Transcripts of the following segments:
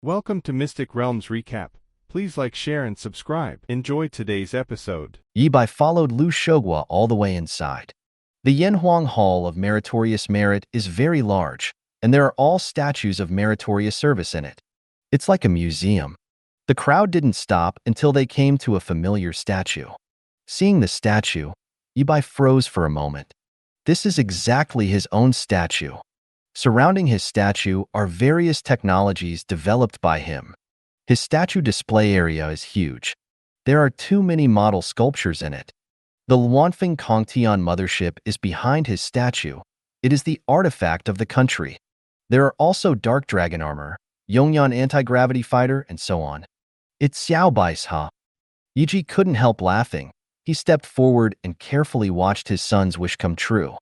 Welcome to Mystic Realms Recap. Please like, share, and subscribe. Enjoy today's episode. Yi Bai followed Lu Shogua all the way inside. The Yanhuang Hall of Meritorious Merit is very large, and there are all statues of meritorious service in it. It's like a museum. The crowd didn't stop until they came to a familiar statue. Seeing the statue, Yi Bai froze for a moment. This is exactly his own statue. Surrounding his statue are various technologies developed by him. His statue display area is huge. There are too many model sculptures in it. The Luanfeng Kongtian mothership is behind his statue. It is the artifact of the country. There are also Dark Dragon armor, Yongyan anti-gravity fighter, and so on. It's Xiao Bai's, huh? Yiji couldn't help laughing. He stepped forward and carefully watched his son's wish come true.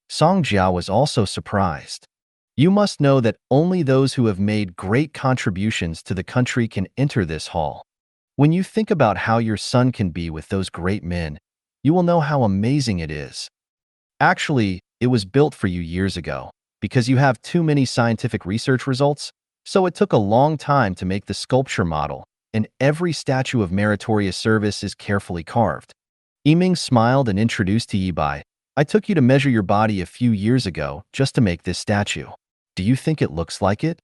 Song Jia was also surprised. You must know that only those who have made great contributions to the country can enter this hall. When you think about how your son can be with those great men, you will know how amazing it is. Actually, it was built for you years ago, because you have too many scientific research results, so it took a long time to make the sculpture model, and every statue of meritorious service is carefully carved. Yiming smiled and introduced to Yi Bai. I took you to measure your body a few years ago just to make this statue. Do you think it looks like it?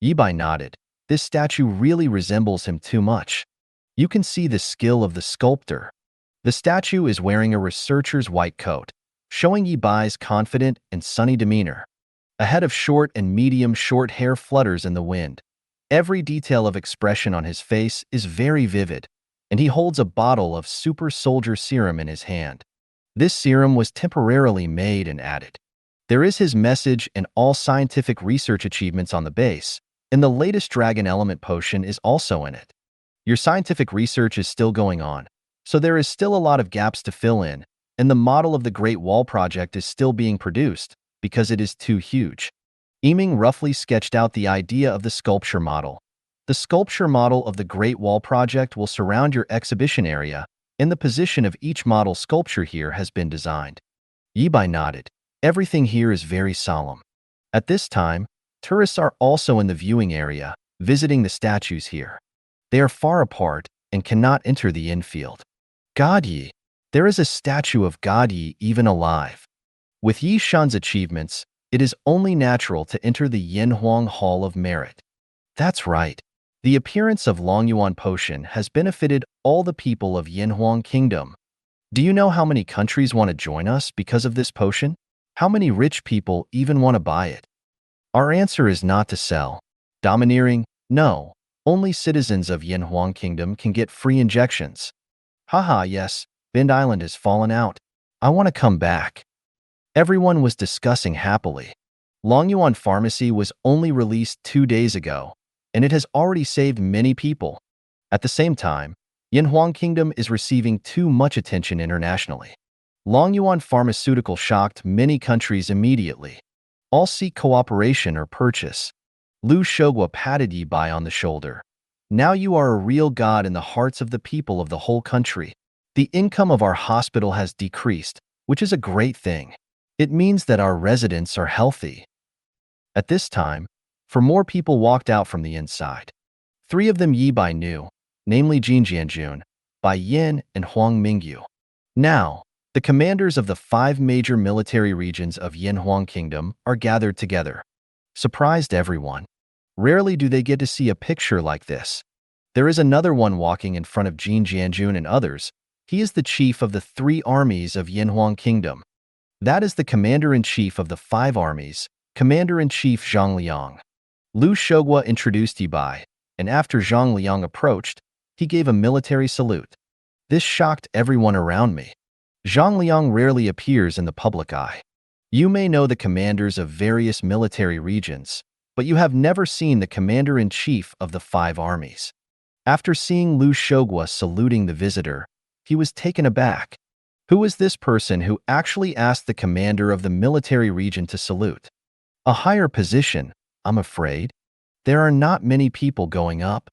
Yi Bai nodded. This statue really resembles him too much. You can see the skill of the sculptor. The statue is wearing a researcher's white coat, showing Yi Bai's confident and sunny demeanor. A head of short and medium short hair flutters in the wind. Every detail of expression on his face is very vivid, and he holds a bottle of super soldier serum in his hand. This serum was temporarily made and added. There is his message and all scientific research achievements on the base, and the latest dragon element potion is also in it. Your scientific research is still going on, so there is still a lot of gaps to fill in, and the model of the Great Wall project is still being produced because it is too huge. Yiming roughly sketched out the idea of the sculpture model. The sculpture model of the Great Wall project will surround your exhibition area, and the position of each model sculpture here has been designed. Yi Bai nodded. Everything here is very solemn. At this time, tourists are also in the viewing area, visiting the statues here. They are far apart and cannot enter the infield. God Yi. There is a statue of God Yi even alive. With Yi Shan's achievements, it is only natural to enter the Yanhuang Hall of Merit. That's right. The appearance of Longyuan potion has benefited all the people of Yanhuang Kingdom. Do you know how many countries want to join us because of this potion? How many rich people even want to buy it? Our answer is not to sell. Domineering? No. Only citizens of Yanhuang Kingdom can get free injections. Haha, yes, Bend Island has fallen out. I want to come back. Everyone was discussing happily. Longyuan Pharmacy was only released 2 days ago, and it has already saved many people. At the same time, Yanhuang Kingdom is receiving too much attention internationally. Longyuan Pharmaceutical shocked many countries immediately. All seek cooperation or purchase. Lu Shogua patted Yi Bai on the shoulder. Now you are a real god in the hearts of the people of the whole country. The income of our hospital has decreased, which is a great thing. It means that our residents are healthy. At this time, more people walked out from the inside. 3 of them Yi Bai knew, namely Ying Jiang, Bai Yin, and Huang Mingyu. Now, the commanders of the 5 major military regions of Yanhuang Kingdom are gathered together. Surprised everyone. Rarely do they get to see a picture like this. There is another one walking in front of Ying Jiang and others. He is the chief of the 3 armies of Yanhuang Kingdom. That is the commander-in-chief of the 5 armies, Commander-in-Chief Zhang Liang. Lu Shogua introduced Yi Bai, and after Zhang Liang approached, he gave a military salute. This shocked everyone around me. Zhang Liang rarely appears in the public eye. You may know the commanders of various military regions, but you have never seen the commander-in-chief of the 5 armies. After seeing Lu Shogua saluting the visitor, he was taken aback. Who is this person who actually asked the commander of the military region to salute? A higher position, I'm afraid. There are not many people going up.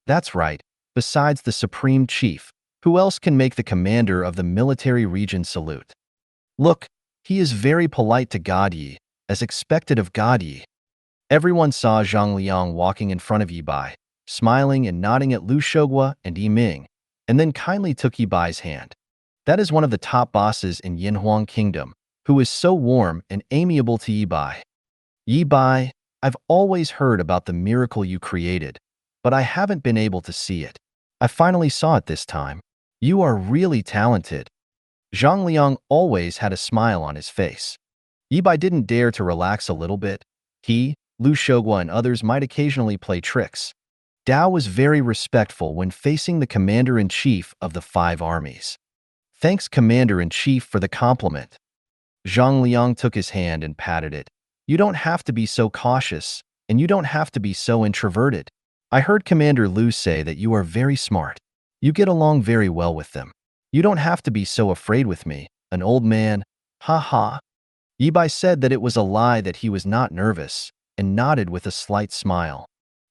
That's right, besides the supreme chief. Who else can make the commander of the military region salute? Look, he is very polite to God Yi, as expected of God Yi. Everyone saw Zhang Liang walking in front of Yi Bai, smiling and nodding at Lu Shogua and Yi Ming, and then kindly took Yi Bai's hand. That is one of the top bosses in Yinhuang Kingdom, who is so warm and amiable to Yi Bai. Yi Bai, I've always heard about the miracle you created, but I haven't been able to see it. I finally saw it this time. You are really talented. Zhang Liang always had a smile on his face. Yi Bai didn't dare to relax a little bit. He, Lu Shogua, and others might occasionally play tricks. Dao was very respectful when facing the commander-in-chief of the 5 armies. Thanks, Commander-in-Chief, for the compliment. Zhang Liang took his hand and patted it. You don't have to be so cautious, and you don't have to be so introverted. I heard Commander Lu say that you are very smart. You get along very well with them. You don't have to be so afraid with me, an old man. Ha ha. Yi Bai said that it was a lie, that he was not nervous, and nodded with a slight smile.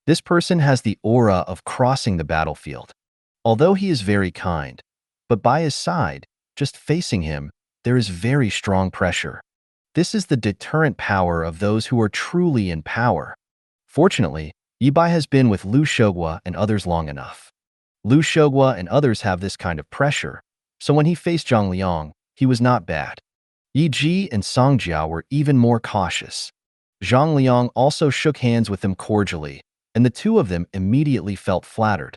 This person has the aura of crossing the battlefield. Although he is very kind, but by his side, just facing him, there is very strong pressure. This is the deterrent power of those who are truly in power. Fortunately, Yi Bai has been with Lu Shogua and others long enough. Lu Shogua and others have this kind of pressure, so when he faced Zhang Liang, he was not bad. Yi Ji and Song Jiao were even more cautious. Zhang Liang also shook hands with them cordially, and the two of them immediately felt flattered.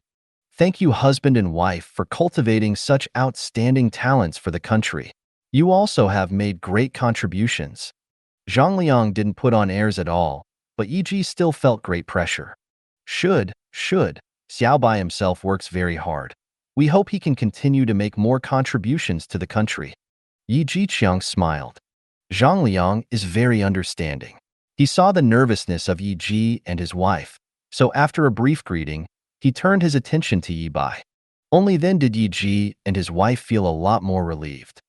Thank you, husband and wife, for cultivating such outstanding talents for the country. You also have made great contributions. Zhang Liang didn't put on airs at all, but Yi Ji still felt great pressure. Should. Xiao Bai himself works very hard. We hope he can continue to make more contributions to the country. Yi Jiang smiled. Zhang Liang is very understanding. He saw the nervousness of Yi Ji and his wife, so after a brief greeting, he turned his attention to Yi Bai. Only then did Yi Ji and his wife feel a lot more relieved.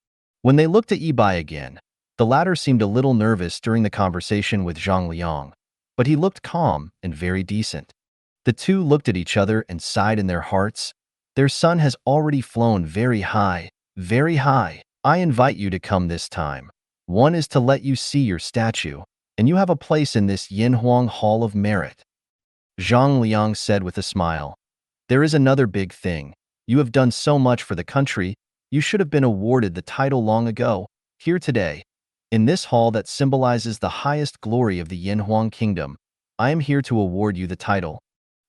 When they looked at Yi Bai again, the latter seemed a little nervous during the conversation with Zhang Liang, but he looked calm and very decent. The two looked at each other and sighed in their hearts. Their son has already flown very high, very high. I invite you to come this time. One is to let you see your statue, and you have a place in this Yinhuang Hall of Merit. Zhang Liang said with a smile. There is another big thing. You have done so much for the country. You should have been awarded the title long ago. Here today, in this hall that symbolizes the highest glory of the Yinhuang Kingdom, I am here to award you the title.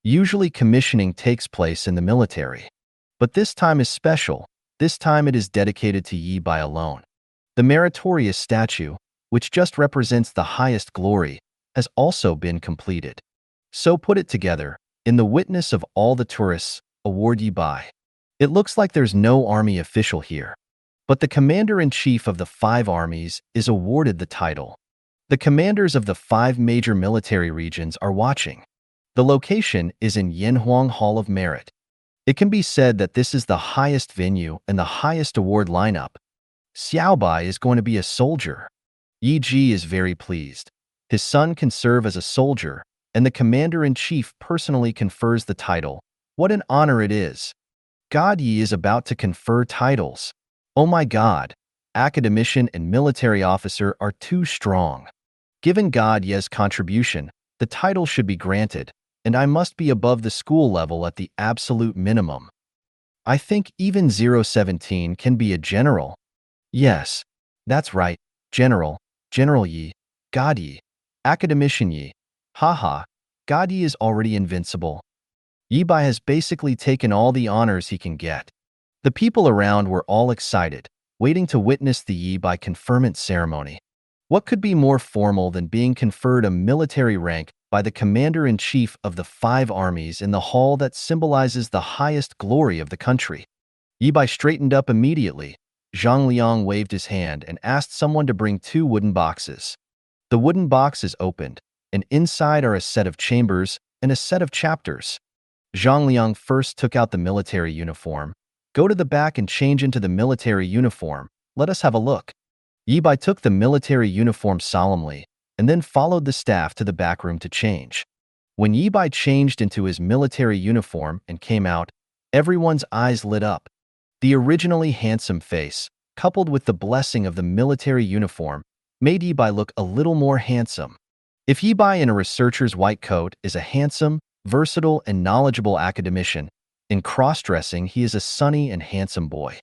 Usually commissioning takes place in the military, but this time is special. This time it is dedicated to Yi Bai alone. The meritorious statue, which just represents the highest glory, has also been completed. So put it together, in the witness of all the tourists, award Yi Bai. It looks like there's no army official here, but the commander-in-chief of the 5 armies is awarded the title. The commanders of the 5 major military regions are watching. The location is in Yinhuang Hall of Merit. It can be said that this is the highest venue and the highest award lineup. Xiao Bai is going to be a soldier. Yi Ji is very pleased. His son can serve as a soldier, and the commander-in-chief personally confers the title. What an honor it is. God Yi is about to confer titles. Oh my God, academician and military officer are too strong. Given God Ye's contribution, the title should be granted, and I must be above the school level at the absolute minimum. I think even 017 can be a general. Yes, that's right, General Yi, God Yi, academician Yi. Haha, God Yi is already invincible. Yi Bai has basically taken all the honors he can get. The people around were all excited, waiting to witness the Yi Bai conferment ceremony. What could be more formal than being conferred a military rank by the commander-in-chief of the 5 armies in the hall that symbolizes the highest glory of the country? Yi Bai straightened up immediately. Zhang Liang waved his hand and asked someone to bring 2 wooden boxes. The wooden boxes opened, and inside are a set of chambers and a set of chapters. Zhang Liang first took out the military uniform. Go to the back and change into the military uniform. Let us have a look. Yi Bai took the military uniform solemnly, and then followed the staff to the back room to change. When Yi Bai changed into his military uniform and came out, everyone's eyes lit up. The originally handsome face, coupled with the blessing of the military uniform, made Yi Bai look a little more handsome. If Yibai in a researcher's white coat is a handsome, versatile, and knowledgeable academician, in cross-dressing he is a sunny and handsome boy.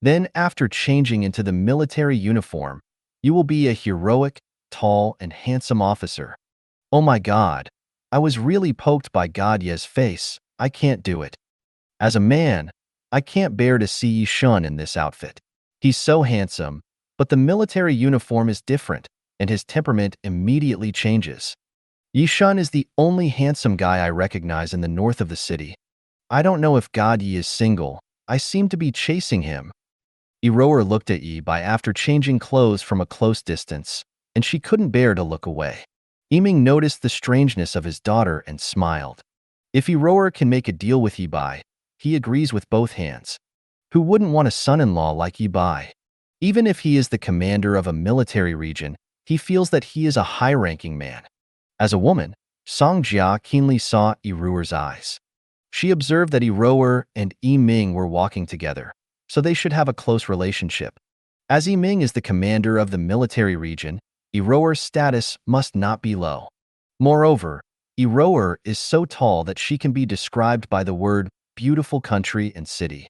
Then, after changing into the military uniform, you will be a heroic, tall, and handsome officer. Oh my God, I was really poked by Godye's face. I can't do it. As a man, I can't bear to see Yi Shun in this outfit. He's so handsome, but the military uniform is different, and his temperament immediately changes. Yi Shun is the only handsome guy I recognize in the north of the city. I don't know if Godye is single. I seem to be chasing him. Iroher looked at Yibai after changing clothes from a close distance, and she couldn't bear to look away. Yiming noticed the strangeness of his daughter and smiled. If Iroher can make a deal with Yibai, he agrees with both hands. Who wouldn't want a son-in-law like Yibai? Even if he is the commander of a military region, he feels that he is a high-ranking man. As a woman, Songjia keenly saw Iroher's eyes. She observed that Iroher and Yiming were walking together, so they should have a close relationship. As Yiming is the commander of the military region, Iroher's status must not be low. Moreover, Iroher is so tall that she can be described by the word beautiful country and city.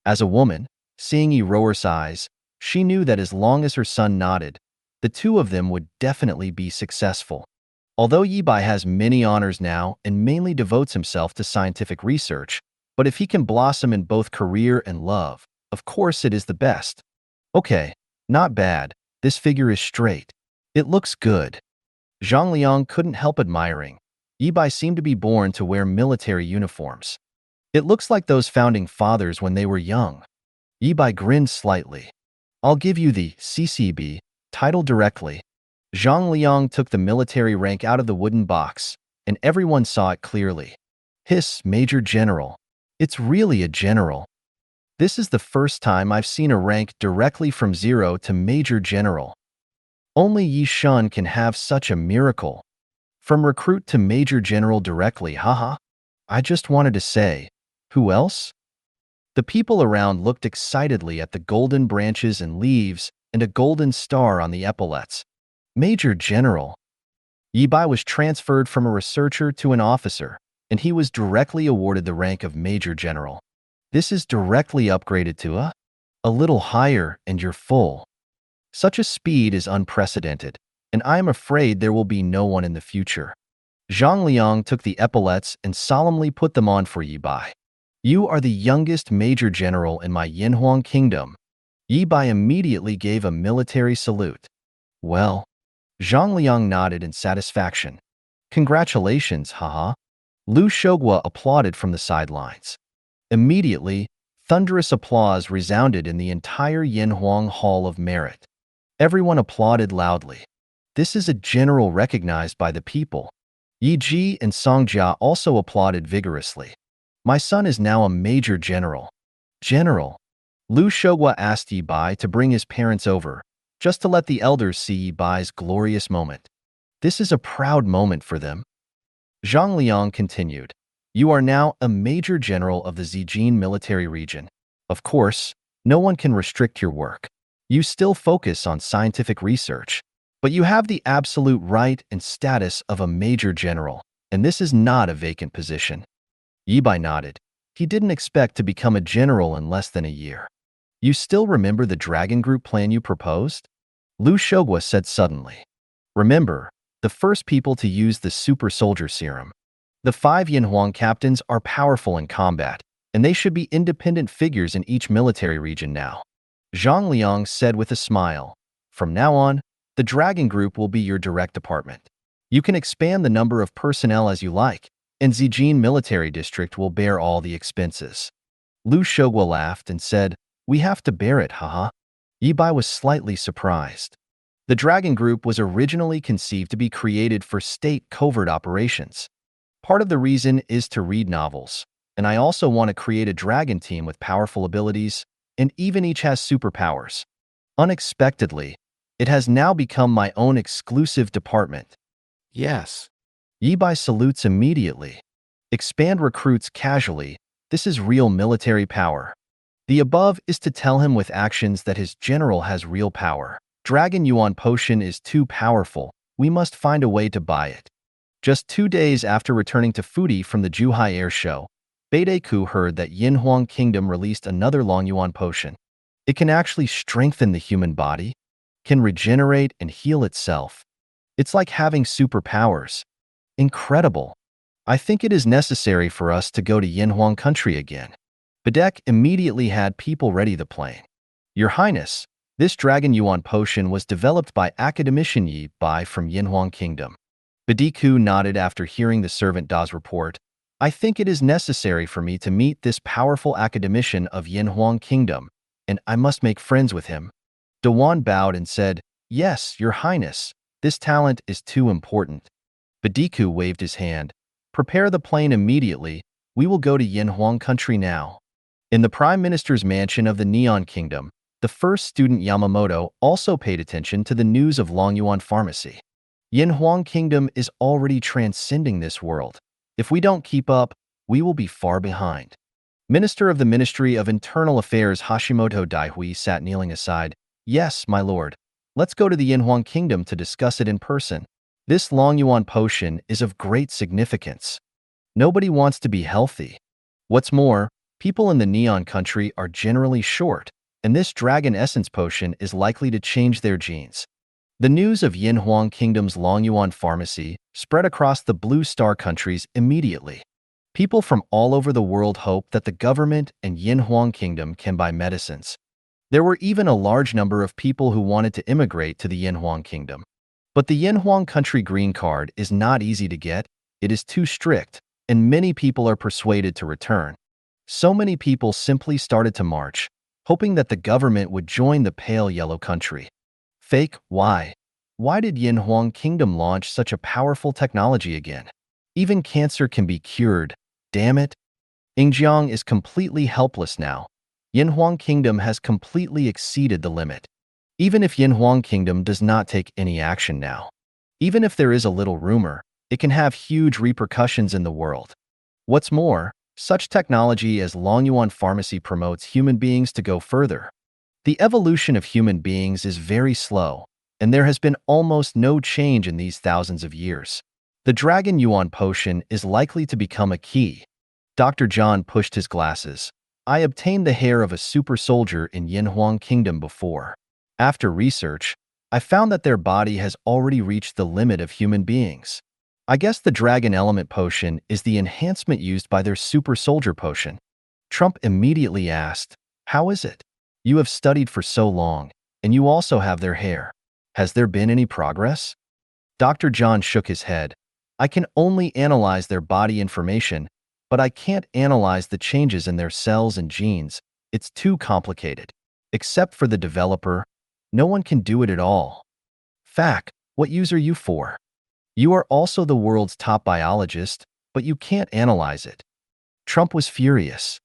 As a woman, seeing Iroher's eyes, she knew that as long as her son nodded, the two of them would definitely be successful. Although Yibai has many honors now and mainly devotes himself to scientific research, but if he can blossom in both career and love, of course it is the best. Okay, not bad. This figure is straight. It looks good. Zhang Liang couldn't help admiring. Yibai seemed to be born to wear military uniforms. It looks like those founding fathers when they were young. Yibai grinned slightly. I'll give you the CCB title directly. Zhang Liang took the military rank out of the wooden box, and everyone saw it clearly. Hiss, Major General. It's really a general. This is the first time I've seen a rank directly from 0 to Major General. Only Yi Shun can have such a miracle. From recruit to Major General directly, haha. I just wanted to say, who else? The people around looked excitedly at the golden branches and leaves and a golden star on the epaulets. Major General. Yibai was transferred from a researcher to an officer, and he was directly awarded the rank of Major General. This is directly upgraded to a little higher, and you're full. Such a speed is unprecedented, and I am afraid there will be no one in the future. Zhang Liang took the epaulets and solemnly put them on for Yibai. You are the youngest Major General in my Yanhuang Kingdom. Yibai immediately gave a military salute. Well, Zhang Liang nodded in satisfaction. Congratulations, haha. Lu Shogwa applauded from the sidelines. Immediately, thunderous applause resounded in the entire Yanhuang Hall of Merit. Everyone applauded loudly. This is a general recognized by the people. Yi Ji and Songjia also applauded vigorously. My son is now a Major General. General. Lu Shogwa asked Yibai to bring his parents over, just to let the elders see Yibai's glorious moment. This is a proud moment for them. Zhang Liang continued. You are now a Major General of the Zijin military region. Of course, no one can restrict your work. You still focus on scientific research, but you have the absolute right and status of a Major General, and this is not a vacant position. Yibai nodded. He didn't expect to become a general in less than a year. You still remember the Dragon Group plan you proposed? Lu Shogwa said suddenly. Remember, the first people to use the super soldier serum. The 5 Yanhuang captains are powerful in combat, and they should be independent figures in each military region now. Zhang Liang said with a smile. From now on, the Dragon Group will be your direct department. You can expand the number of personnel as you like, and Zijin Military District will bear all the expenses. Lu Shogwa laughed and said, We have to bear it, haha. Yibai was slightly surprised. The Dragon Group was originally conceived to be created for state covert operations. Part of the reason is to read novels, and I also want to create a dragon team with powerful abilities, and even each has superpowers. Unexpectedly, it has now become my own exclusive department. Yes. Yibai salutes immediately. Expand recruits casually. This is real military power. The above is to tell him with actions that his general has real power. Dragon Yuan potion is too powerful. We must find a way to buy it. Just 2 days after returning to Fudi from the Zhuhai Air Show, Beideku heard that Yinhuang Kingdom released another Longyuan potion. It can actually strengthen the human body, can regenerate and heal itself. It's like having superpowers. Incredible. I think it is necessary for us to go to Yinhuang country again. Bedek immediately had people ready the plane. Your Highness, this Dragon Yuan potion was developed by academician Yi Bai from Yinhuang Kingdom. Bediku nodded after hearing the servant Da's report. I think it is necessary for me to meet this powerful academician of Yinhuang Kingdom, and I must make friends with him. Dewan bowed and said, Yes, Your Highness, this talent is too important. Bediku waved his hand. Prepare the plane immediately. We will go to Yinhuang country now. In the Prime Minister's mansion of the Neon Kingdom, the first student Yamamoto also paid attention to the news of Longyuan pharmacy. Yinhuang Kingdom is already transcending this world. If we don't keep up, we will be far behind. Minister of the Ministry of Internal Affairs Hashimoto Daihui sat kneeling aside. Yes, my lord. Let's go to the Yinhuang Kingdom to discuss it in person. This Longyuan potion is of great significance. Nobody wants to be healthy. What's more, people in the Neon country are generally short, and this Dragon Essence potion is likely to change their genes. The news of Yinhuang Kingdom's Longyuan pharmacy spread across the Blue Star countries immediately. People from all over the world hope that the government and Yinhuang Kingdom can buy medicines. There were even a large number of people who wanted to immigrate to the Yinhuang Kingdom. But the Yinhuang country green card is not easy to get, it is too strict, and many people are persuaded to return. So many people simply started to march, hoping that the government would join the pale yellow country. Fake, why? Why did Yinhuang Kingdom launch such a powerful technology again? Even cancer can be cured, damn it. Ying Jiang is completely helpless now. Yinhuang Kingdom has completely exceeded the limit. Even if Yinhuang Kingdom does not take any action now, even if there is a little rumor, it can have huge repercussions in the world. What's more, such technology as Longyuan pharmacy promotes human beings to go further. The evolution of human beings is very slow, and there has been almost no change in these thousands of years. The Dragon Yuan potion is likely to become a key. Dr. John pushed his glasses. I obtained the hair of a super soldier in Yinhuang Kingdom before. After research, I found that their body has already reached the limit of human beings. I guess the Dragon Element potion is the enhancement used by their super soldier potion. Trump immediately asked, How is it? You have studied for so long, and you also have their hair. Has there been any progress? Dr. John shook his head. I can only analyze their body information, but I can't analyze the changes in their cells and genes. It's too complicated. Except for the developer, no one can do it at all. Fact, what use are you for? You are also the world's top biologist, but you can't analyze it. Trump was furious.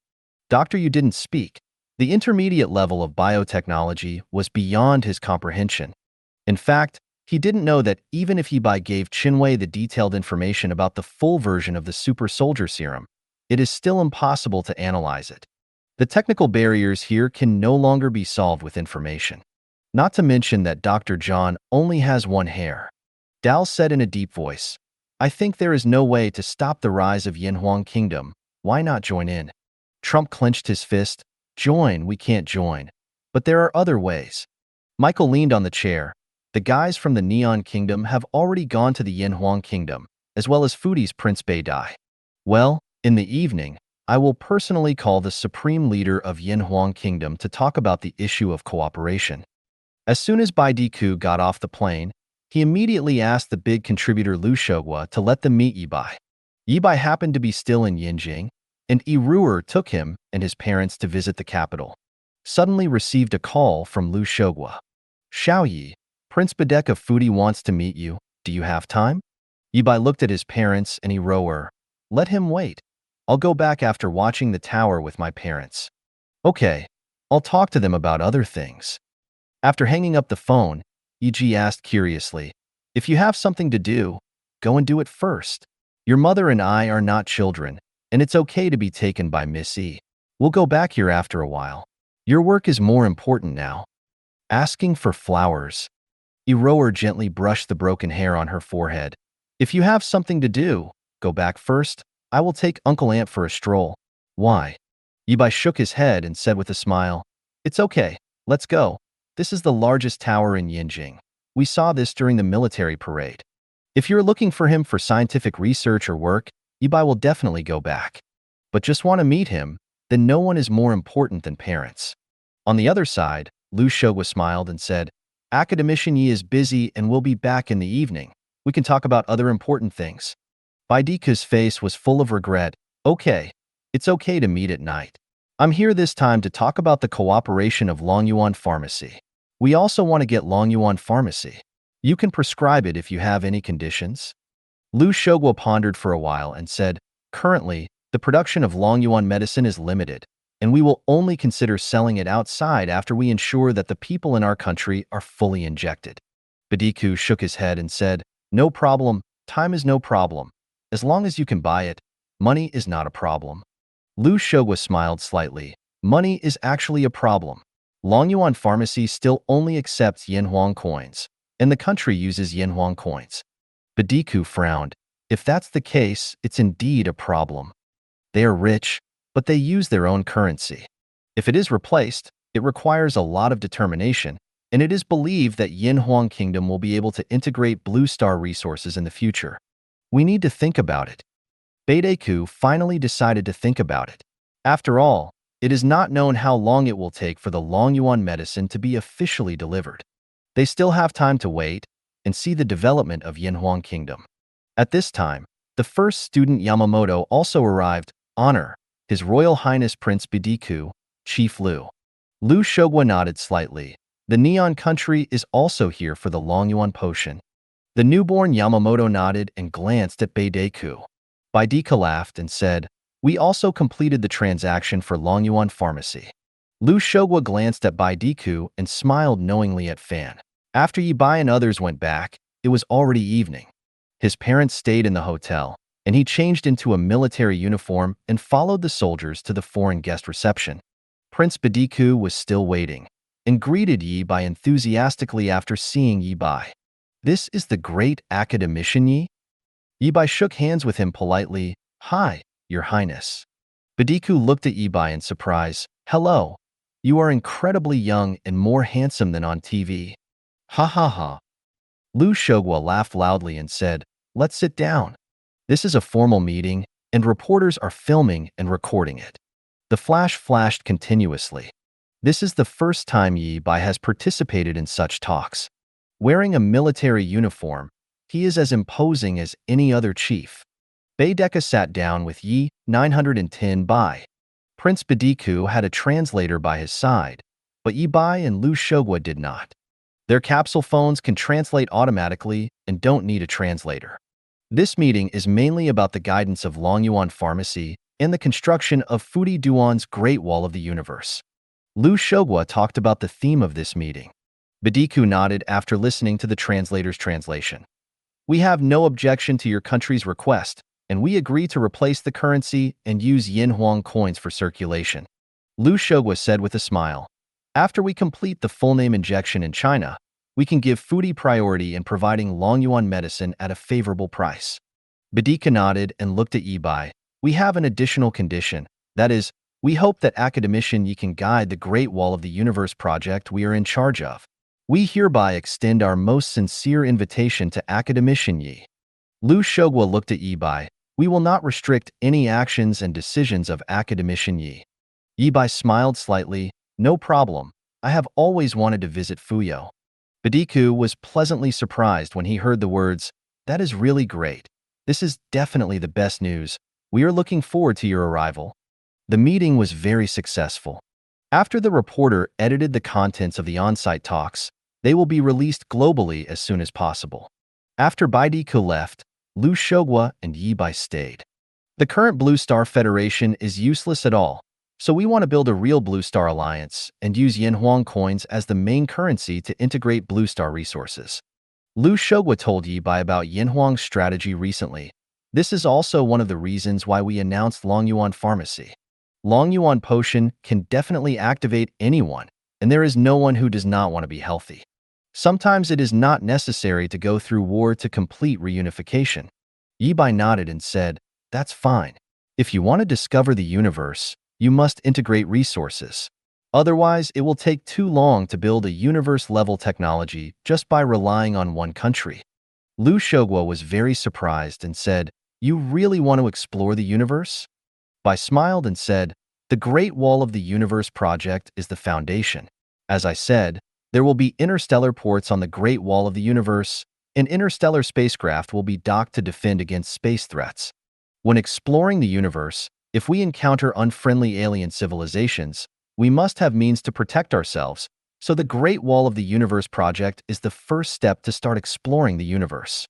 Doctor, you didn't speak. The intermediate level of biotechnology was beyond his comprehension. In fact, he didn't know that even if Yibai gave Qinwei the detailed information about the full version of the super soldier serum, it is still impossible to analyze it. The technical barriers here can no longer be solved with information. Not to mention that Dr. John only has one hair. Dal said in a deep voice, I think there is no way to stop the rise of Yinhuang Kingdom. Why not join in? Trump clenched his fist. Join, we can't join. But there are other ways. Michael leaned on the chair. The guys from the Neon Kingdom have already gone to the Yinhuang Kingdom, as well as Fudi's Prince Beidai. Well, in the evening, I will personally call the supreme leader of Yinhuang Kingdom to talk about the issue of cooperation. As soon as Bai Diku got off the plane, he immediately asked the big contributor Lu Shogwa to let them meet Yibai. Yibai happened to be still in Yinjing, and Yi Ruer took him and his parents to visit the capital. Suddenly received a call from Lu Shogwa. Xiao Yi, Prince Bedek of Fudi wants to meet you. Do you have time? Yibai looked at his parents and Yi Ruer. Let him wait. I'll go back after watching the tower with my parents. Okay, I'll talk to them about other things. After hanging up the phone, Yi asked curiously, if you have something to do, go and do it first. Your mother and I are not children, and it's okay to be taken by Miss E. We'll go back here after a while. Your work is more important now. Asking for flowers. Iroher gently brushed the broken hair on her forehead. If you have something to do, go back first. I will take Uncle Ant for a stroll. Why? Yibai shook his head and said with a smile, It's okay, let's go. This is the largest tower in Ying Jiang. We saw this during the military parade. If you're looking for him for scientific research or work, Yibai will definitely go back. But just want to meet him, then no one is more important than parents. On the other side, Lu Shogwa smiled and said, Academician Yi is busy and will be back in the evening. We can talk about other important things. Baidiku's face was full of regret. Okay, it's okay to meet at night. I'm here this time to talk about the cooperation of Longyuan Pharmacy. We also want to get Longyuan Pharmacy. You can prescribe it if you have any conditions. Lu Shogwa pondered for a while and said, Currently, the production of Longyuan medicine is limited, and we will only consider selling it outside after we ensure that the people in our country are fully injected. Badiku shook his head and said, No problem, time is no problem. As long as you can buy it, money is not a problem. Lu Shogwa smiled slightly. Money is actually a problem. Longyuan Pharmacy still only accepts Yanhuang coins, and the country uses Yanhuang coins. Badiku frowned. If that's the case, it's indeed a problem. They are rich, but they use their own currency. If it is replaced, it requires a lot of determination, and it is believed that Yanhuang Kingdom will be able to integrate Blue Star resources in the future. We need to think about it. Beideku finally decided to think about it. After all, it is not known how long it will take for the Longyuan medicine to be officially delivered. They still have time to wait and see the development of Yanhuang Kingdom. At this time, the first student Yamamoto also arrived. Honor, His Royal Highness Prince Beideku, Chief Lu. Lu Shogwa nodded slightly. The Neon Country is also here for the Longyuan potion. The newborn Yamamoto nodded and glanced at Beideku. Beideku laughed and said, We also completed the transaction for Longyuan Pharmacy. Lu Shogwa glanced at Beideku and smiled knowingly at Fan. After Yibai and others went back, it was already evening. His parents stayed in the hotel, and he changed into a military uniform and followed the soldiers to the foreign guest reception. Prince Beideku was still waiting, and greeted Yibai enthusiastically after seeing Yibai. This is the great academician Yi? Yibai shook hands with him politely. Hi, Your Highness. Beideku looked at Yibai in surprise. Hello. You are incredibly young and more handsome than on TV. Ha ha ha. Lu Shogwa laughed loudly and said, Let's sit down. This is a formal meeting, and reporters are filming and recording it. The flash flashed continuously. This is the first time Yibai has participated in such talks. Wearing a military uniform, he is as imposing as any other chief. Beideku sat down with Yi, 910 by. Prince Beideku had a translator by his side, but Yibai and Lu Shogwa did not. Their capsule phones can translate automatically and don't need a translator. This meeting is mainly about the guidance of Longyuan Pharmacy and the construction of Fudi Duan's Great Wall of the Universe. Lu Shogwa talked about the theme of this meeting. Beideku nodded after listening to the translator's translation. We have no objection to your country's request, and we agree to replace the currency and use Yanhuang coins for circulation. Lu Shogwa said with a smile. After we complete the full name injection in China, we can give Fudi priority in providing Longyuan medicine at a favorable price. Beideku nodded and looked at Yibai. We have an additional condition. That is, we hope that academician Yi can guide the Great Wall of the Universe project we are in charge of. We hereby extend our most sincere invitation to academician Yi. Lu Shogwa looked at Yibai. We will not restrict any actions and decisions of academician Yi. Yibai smiled slightly. No problem. I have always wanted to visit Fuyou. Beideku was pleasantly surprised when he heard the words, That is really great. This is definitely the best news. We are looking forward to your arrival. The meeting was very successful. After the reporter edited the contents of the on-site talks, they will be released globally as soon as possible. After Beideku left, Lu Shogwa and Yibai stayed. The current Blue Star Federation is useless at all, so we want to build a real Blue Star Alliance and use Yanhuang coins as the main currency to integrate Blue Star resources. Lu Shogwa told Yibai about Yanhuang's strategy recently. This is also one of the reasons why we announced Longyuan Pharmacy. Longyuan potion can definitely activate anyone, and there is no one who does not want to be healthy. Sometimes it is not necessary to go through war to complete reunification. Yibai nodded and said, "That's fine. If you want to discover the universe, you must integrate resources. Otherwise, it will take too long to build a universe-level technology just by relying on one country." Lu Shogwa was very surprised and said, "You really want to explore the universe?" Bai smiled and said, "The Great Wall of the Universe project is the foundation. As I said, there will be interstellar ports on the Great Wall of the Universe, and interstellar spacecraft will be docked to defend against space threats. When exploring the universe, if we encounter unfriendly alien civilizations, we must have means to protect ourselves, so the Great Wall of the Universe project is the first step to start exploring the universe."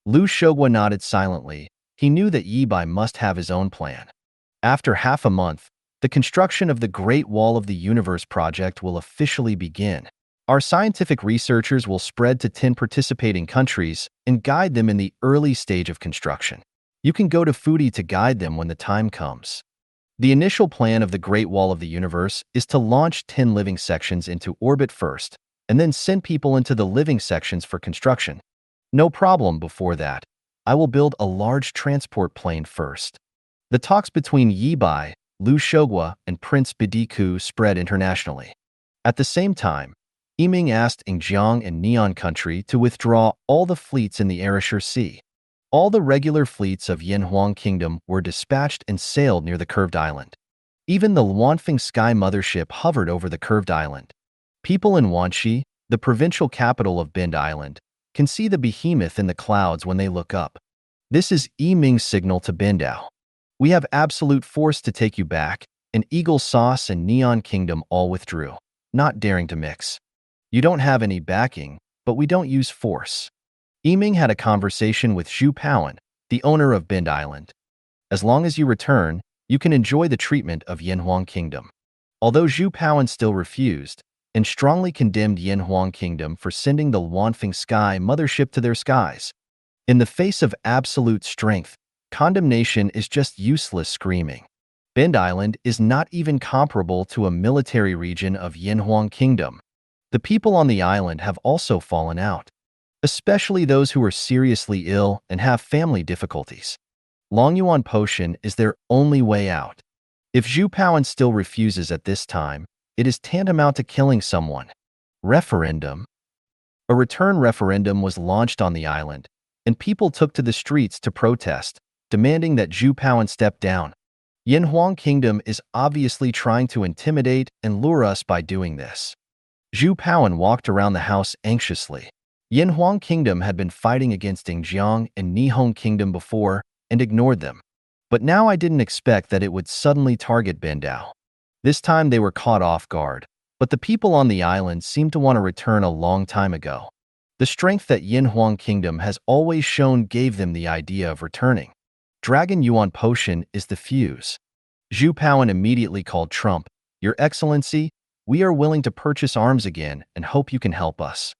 Lu Shogwa nodded silently. He knew that Yibai must have his own plan. After half a month, the construction of the Great Wall of the Universe project will officially begin. Our scientific researchers will spread to 10 participating countries and guide them in the early stage of construction. You can go to Foodie to guide them when the time comes. The initial plan of the Great Wall of the Universe is to launch 10 living sections into orbit first, and then send people into the living sections for construction. No problem before that. I will build a large transport plane first. The talks between Yibai, Lu Shogwa, and Prince Bidiku spread internationally. At the same time, Yiming asked Ying Jiang and Neon Country to withdraw all the fleets in the Arashir Sea. All the regular fleets of Yanhuang Kingdom were dispatched and sailed near the curved island. Even the Luanfeng Sky Mothership hovered over the curved island. People in Wanxi, the provincial capital of Bend Island, can see the behemoth in the clouds when they look up. This is Yiming's signal to Bendao. "We have absolute force to take you back," and Eagle Sauce and Neon Kingdom all withdrew, not daring to mix. "You don't have any backing, but we don't use force." Yiming had a conversation with Zhu Powen, the owner of Bend Island. "As long as you return, you can enjoy the treatment of Yanhuang Kingdom." Although Zhu Powen still refused, and strongly condemned Yanhuang Kingdom for sending the Luanfeng Sky Mothership to their skies. In the face of absolute strength, condemnation is just useless screaming. Bend Island is not even comparable to a military region of Yanhuang Kingdom. The people on the island have also fallen out, especially those who are seriously ill and have family difficulties. Longyuan Potion is their only way out. If Zhu Powen still refuses at this time, it is tantamount to killing someone. Referendum. A return referendum was launched on the island, and people took to the streets to protest, demanding that Zhu Powen step down. Yanhuang Kingdom is obviously trying to intimidate and lure us by doing this. Zhu Powen walked around the house anxiously. Yanhuang Kingdom had been fighting against Ying Jiang and Nihong Kingdom before and ignored them. But now I didn't expect that it would suddenly target Bendao. This time they were caught off guard, but the people on the island seemed to want to return a long time ago. The strength that Yanhuang Kingdom has always shown gave them the idea of returning. Dragon Yuan Potion is the fuse. Zhu Powen immediately called Trump, "Your Excellency, we are willing to purchase arms again and hope you can help us."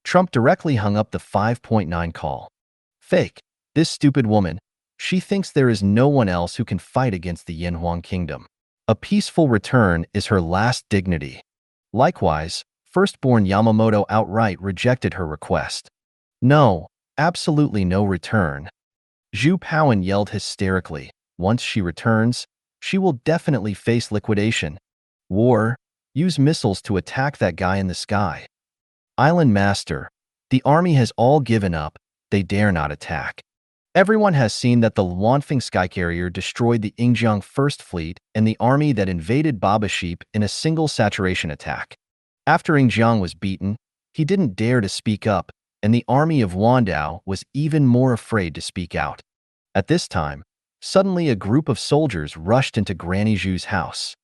Trump directly hung up the 5.9 call. "Fake. This stupid woman. She thinks there is no one else who can fight against the Yanhuang Kingdom. A peaceful return is her last dignity." Likewise, firstborn Yamamoto outright rejected her request. "No, absolutely no return." Zhu Powen yelled hysterically, "Once she returns, she will definitely face liquidation. War, use missiles to attack that guy in the sky." Island Master, the army has all given up, they dare not attack. Everyone has seen that the Luanfeng Sky Carrier destroyed the Ying Jiang First Fleet and the army that invaded Baba Sheep in a single saturation attack. After Ying Jiang was beaten, he didn't dare to speak up, and the army of Wandao was even more afraid to speak out. At this time, suddenly a group of soldiers rushed into Granny Zhu's house.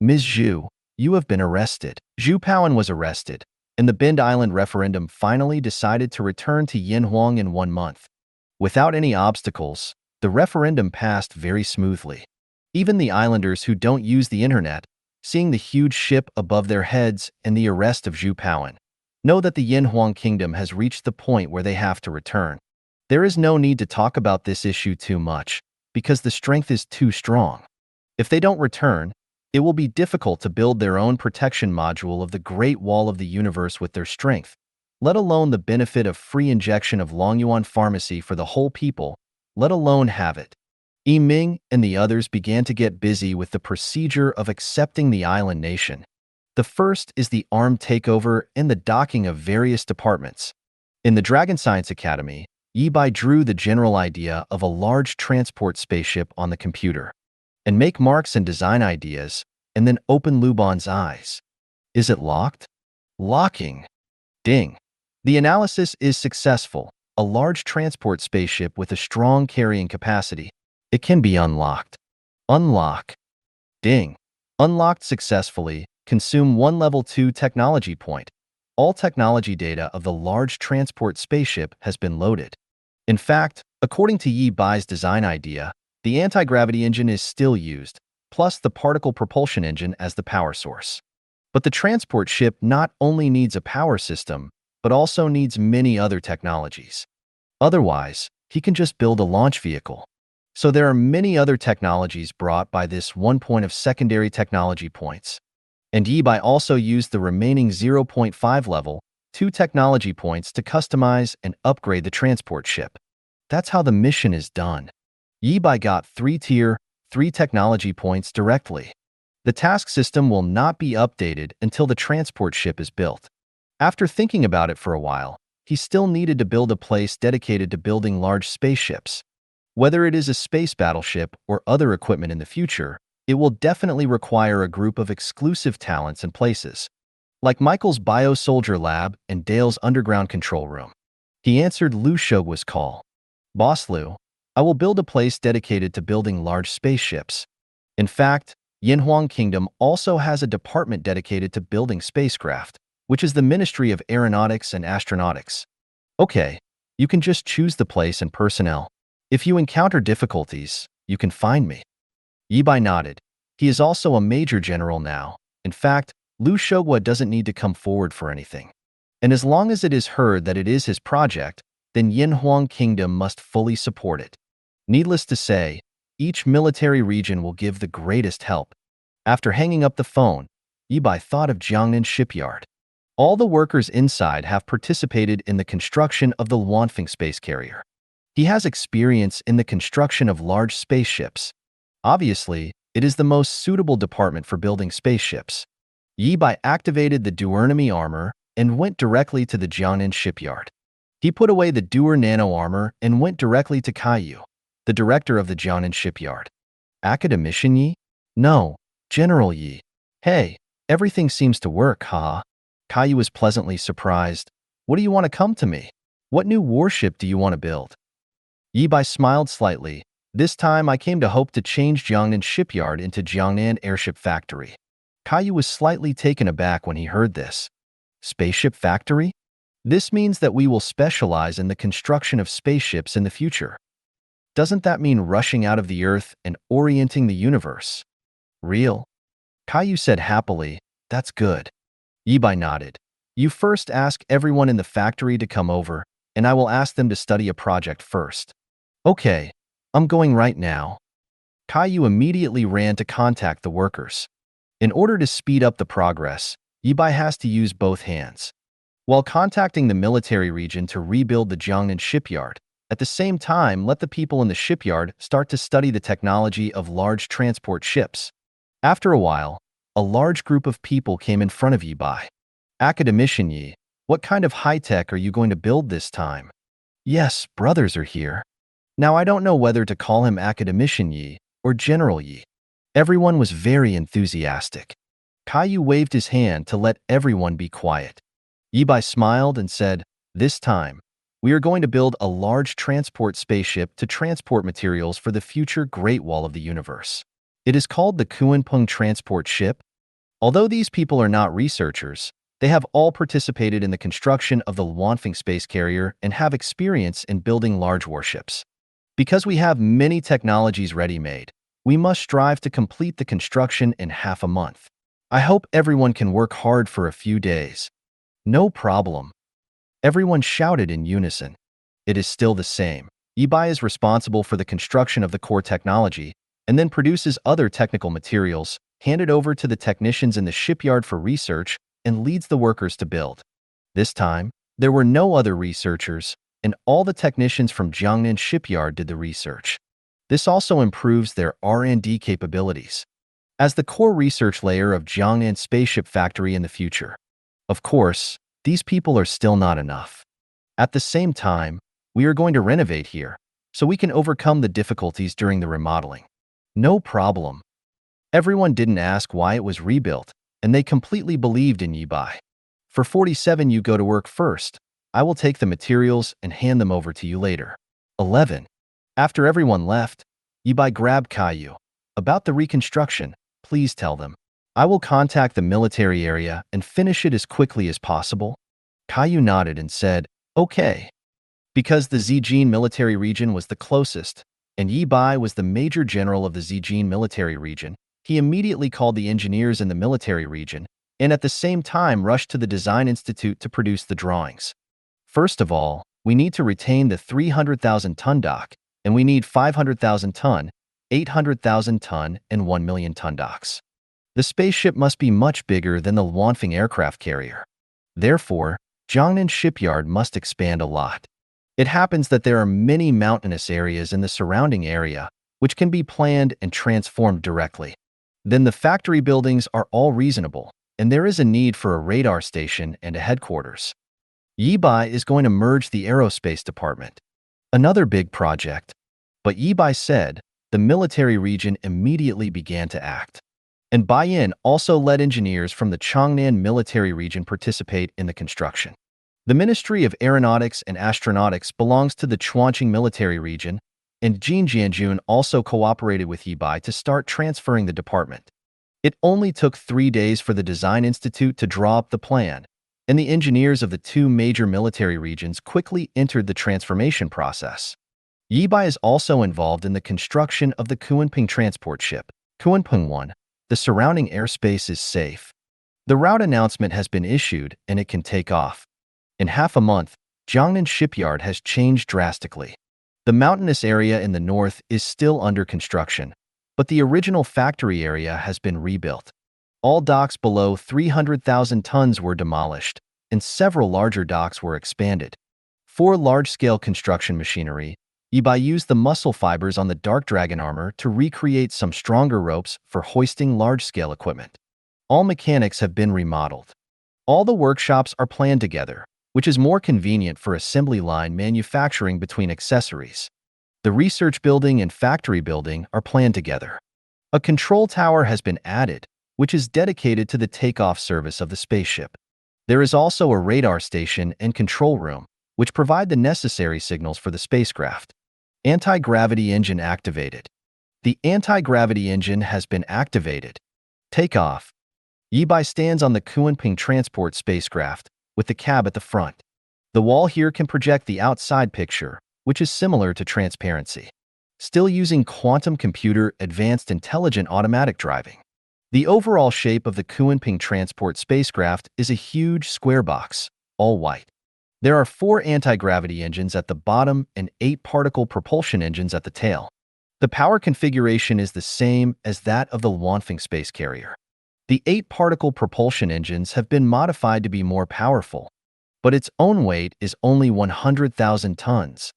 "Ms. Zhu, you have been arrested." Zhu Powen was arrested, and the Bend Island referendum finally decided to return to Yanhuang in 1 month. Without any obstacles, the referendum passed very smoothly. Even the islanders who don't use the internet, seeing the huge ship above their heads and the arrest of Zhu Powen, know that the Yanhuang Kingdom has reached the point where they have to return. There is no need to talk about this issue too much, because the strength is too strong. If they don't return, it will be difficult to build their own protection module of the Great Wall of the Universe with their strength. let alone the benefit of free injection of Longyuan pharmacy for the whole people, let alone have it. Ming and the others began to get busy with the procedure of accepting the island nation. The first is the armed takeover and the docking of various departments. In the Dragon Science Academy, Yibai drew the general idea of a large transport spaceship on the computer, and make marks and design ideas, and then open Luban's eyes. Is it locked? Locking. Ding. The analysis is successful. A large transport spaceship with a strong carrying capacity. It can be unlocked. Unlock. Ding. Unlocked successfully. Consume 1 level 2 technology point. All technology data of the large transport spaceship has been loaded. In fact, according to Yi Bai's design idea, the anti-gravity engine is still used, plus the particle propulsion engine as the power source. But the transport ship not only needs a power system, but also needs many other technologies. Otherwise, he can just build a launch vehicle. So there are many other technologies brought by this 1 point of secondary technology points. And Yi Bai also used the remaining 0.5 level 2 technology points to customize and upgrade the transport ship. That's how the mission is done. Yi Bai got 3 tier 3 technology points directly. The task system will not be updated until the transport ship is built. After thinking about it for a while, he still needed to build a place dedicated to building large spaceships. Whether it is a space battleship or other equipment in the future, it will definitely require a group of exclusive talents and places, like Michael's bio-soldier lab and Dale's underground control room. He answered Lu Shogwa's call. Boss Lu, I will build a place dedicated to building large spaceships. In fact, Yanhuang Kingdom also has a department dedicated to building spacecraft, which is the Ministry of Aeronautics and Astronautics. Okay, you can just choose the place and personnel. If you encounter difficulties, you can find me. Yi Bai nodded. He is also a major general now. In fact, Lu Shogwa doesn't need to come forward for anything. And as long as it is heard that it is his project, then Yanhuang Kingdom must fully support it. Needless to say, each military region will give the greatest help. After hanging up the phone, Yi Bai thought of Jiangnan shipyard. All the workers inside have participated in the construction of the Luanfeng space carrier. He has experience in the construction of large spaceships. Obviously, it is the most suitable department for building spaceships. Yi Bai activated the dual enemy armor and went directly to the Jiangnan shipyard. He put away the dual nano armor and went directly to Caillou, the director of the Jiangnan shipyard. Academician Yi? No, General Yi. Hey, everything seems to work, haha. Caillou was pleasantly surprised. What do you want to come to me? What new warship do you want to build? Yi Bai smiled slightly. This time I came to hope to change Jiangnan shipyard into Jiangnan airship factory. Caillou was slightly taken aback when he heard this. Spaceship factory? This means that we will specialize in the construction of spaceships in the future. Doesn't that mean rushing out of the Earth and orienting the universe? Real? Caillou said happily, that's good. Yi Bai nodded. You first ask everyone in the factory to come over, and I will ask them to study a project first. Okay, I'm going right now. Caillou immediately ran to contact the workers. In order to speed up the progress, Yi Bai has to use both hands. While contacting the military region to rebuild the Jiangnan shipyard, at the same time let the people in the shipyard start to study the technology of large transport ships. After a while, a large group of people came in front of Yi Bai. Academician Yi, what kind of high-tech are you going to build this time? Yes, brothers are here. Now I don't know whether to call him Academician Yi or General Yi. Everyone was very enthusiastic. Caillou waved his hand to let everyone be quiet. Yi Bai smiled and said, this time, we are going to build a large transport spaceship to transport materials for the future Great Wall of the Universe. It is called the Kuanpeng Transport Ship. Although these people are not researchers, they have all participated in the construction of the Luanfeng space carrier and have experience in building large warships. Because we have many technologies ready-made, we must strive to complete the construction in half a month. I hope everyone can work hard for a few days. No problem. Everyone shouted in unison. It is still the same. Yi Bai is responsible for the construction of the core technology and then produces other technical materials, handed over to the technicians in the shipyard for research, and leads the workers to build. This time, There were no other researchers, and all the technicians from Jiangnan shipyard did the research. This also improves their R&D capabilities as the core research layer of Jiangnan spaceship factory in the future. Of course, these people are still not enough. At the same time, we are going to renovate here, so we can overcome the difficulties during the remodeling. No problem. Everyone didn't ask why it was rebuilt, and they completely believed in Yibai. For 47, you go to work first. I will take the materials and hand them over to you later. 11. After everyone left, Yibai grabbed Caillou. About the reconstruction, please tell them. I will contact the military area and finish it as quickly as possible. Caillou nodded and said, okay. Because the Zijin military region was the closest, and Yibai was the major general of the Zijin military region, he immediately called the engineers in the military region and at the same time rushed to the Design Institute to produce the drawings. First of all, we need to retain the 300,000-ton dock, and we need 500,000-ton, 800,000-ton, and 1,000,000-ton docks. The spaceship must be much bigger than the Luanfeng aircraft carrier. Therefore, Jiangnan shipyard must expand a lot. It happens that there are many mountainous areas in the surrounding area which can be planned and transformed directly. Then the factory buildings are all reasonable, and there is a need for a radar station and a headquarters. Yibai is going to merge the aerospace department. Another big project. But Yibai said, the military region immediately began to act. And Baiyin also led engineers from the Changnan military region participate in the construction. The Ministry of Aeronautics and Astronautics belongs to the Chuanqing military region, and Jin Jianjun also cooperated with Yibai to start transferring the department. It only took 3 days for the Design Institute to draw up the plan, and the engineers of the two major military regions quickly entered the transformation process. Yibai is also involved in the construction of the Kunpeng transport ship, Kunpeng 1. The surrounding airspace is safe. The route announcement has been issued, and it can take off. In half a month, Jiangnan shipyard has changed drastically. The mountainous area in the north is still under construction, but the original factory area has been rebuilt. All docks below 300,000 tons were demolished, and several larger docks were expanded. For large-scale construction machinery, Yibai used the muscle fibers on the Dark Dragon armor to recreate some stronger ropes for hoisting large-scale equipment. All mechanics have been remodeled. All the workshops are planned together, which is more convenient for assembly line manufacturing between accessories. The research building and factory building are planned together. A control tower has been added, which is dedicated to the takeoff service of the spaceship. There is also a radar station and control room, which provide the necessary signals for the spacecraft. Anti-gravity engine activated. The anti-gravity engine has been activated. Takeoff. Yibai stands on the Kunpeng transport spacecraft, with the cab at the front. The wall here can project the outside picture, which is similar to transparency. Still using quantum computer advanced intelligent automatic driving. The overall shape of the Kunpeng transport spacecraft is a huge square box, all white. There are 4 anti-gravity engines at the bottom and 8 particle propulsion engines at the tail. The power configuration is the same as that of the Luanfeng space carrier. The 8 particle propulsion engines have been modified to be more powerful, but its own weight is only 100,000 tons.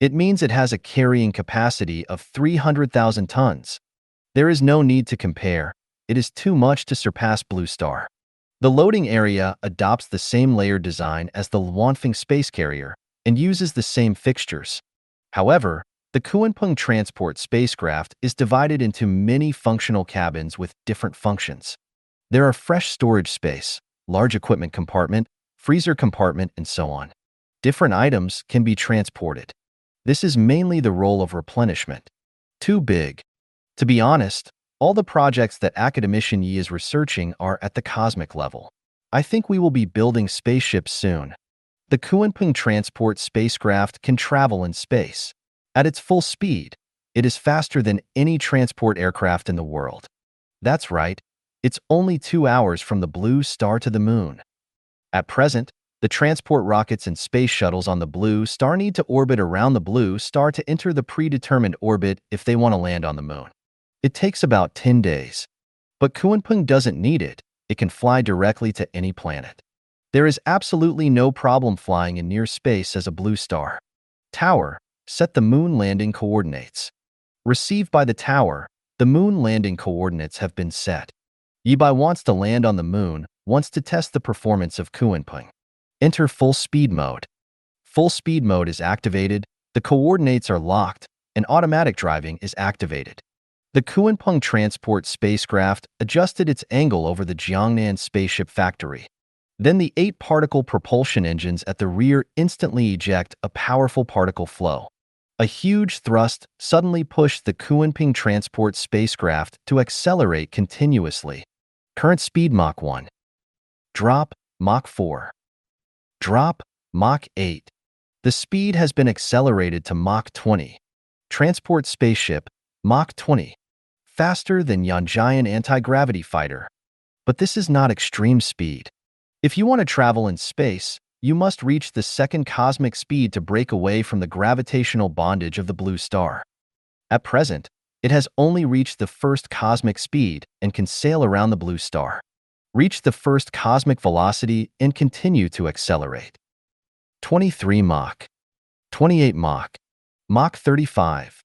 It means it has a carrying capacity of 300,000 tons. There is no need to compare. It is too much to surpass Blue Star. The loading area adopts the same layered design as the Luanfeng space carrier and uses the same fixtures. However, the Kunpeng transport spacecraft is divided into many functional cabins with different functions. There are fresh storage space, large equipment compartment, freezer compartment, and so on. Different items can be transported. This is mainly the role of replenishment. Too big. To be honest, all the projects that Academician Yi is researching are at the cosmic level. I think we will be building spaceships soon. The Kunpeng transport spacecraft can travel in space. At its full speed, it is faster than any transport aircraft in the world. That's right. It's only 2 hours from the Blue Star to the Moon. At present, the transport rockets and space shuttles on the Blue Star need to orbit around the Blue Star to enter the predetermined orbit if they want to land on the Moon. It takes about 10 days. But Kunpeng doesn't need it. It can fly directly to any planet. There is absolutely no problem flying in near space as a blue star. Tower, set the moon landing coordinates. Received by the tower, the moon landing coordinates have been set. Yibai wants to land on the moon, wants to test the performance of Kunpeng. Enter full speed mode. Full speed mode is activated, the coordinates are locked, and automatic driving is activated. The Kunpeng transport spacecraft adjusted its angle over the Jiangnan spaceship factory. Then the 8 particle propulsion engines at the rear instantly eject a powerful particle flow. A huge thrust suddenly pushed the Kunpeng transport spacecraft to accelerate continuously. Current speed Mach 1. Drop, Mach 4. Drop, Mach 8. The speed has been accelerated to Mach 20. Transport spaceship, Mach 20. Faster than Yanjian anti-gravity fighter. But this is not extreme speed. If you want to travel in space, you must reach the second cosmic speed to break away from the gravitational bondage of the blue star. At present, it has only reached the first cosmic speed and can sail around the blue star. Reach the first cosmic velocity and continue to accelerate. 23 Mach. 28 Mach. Mach 35.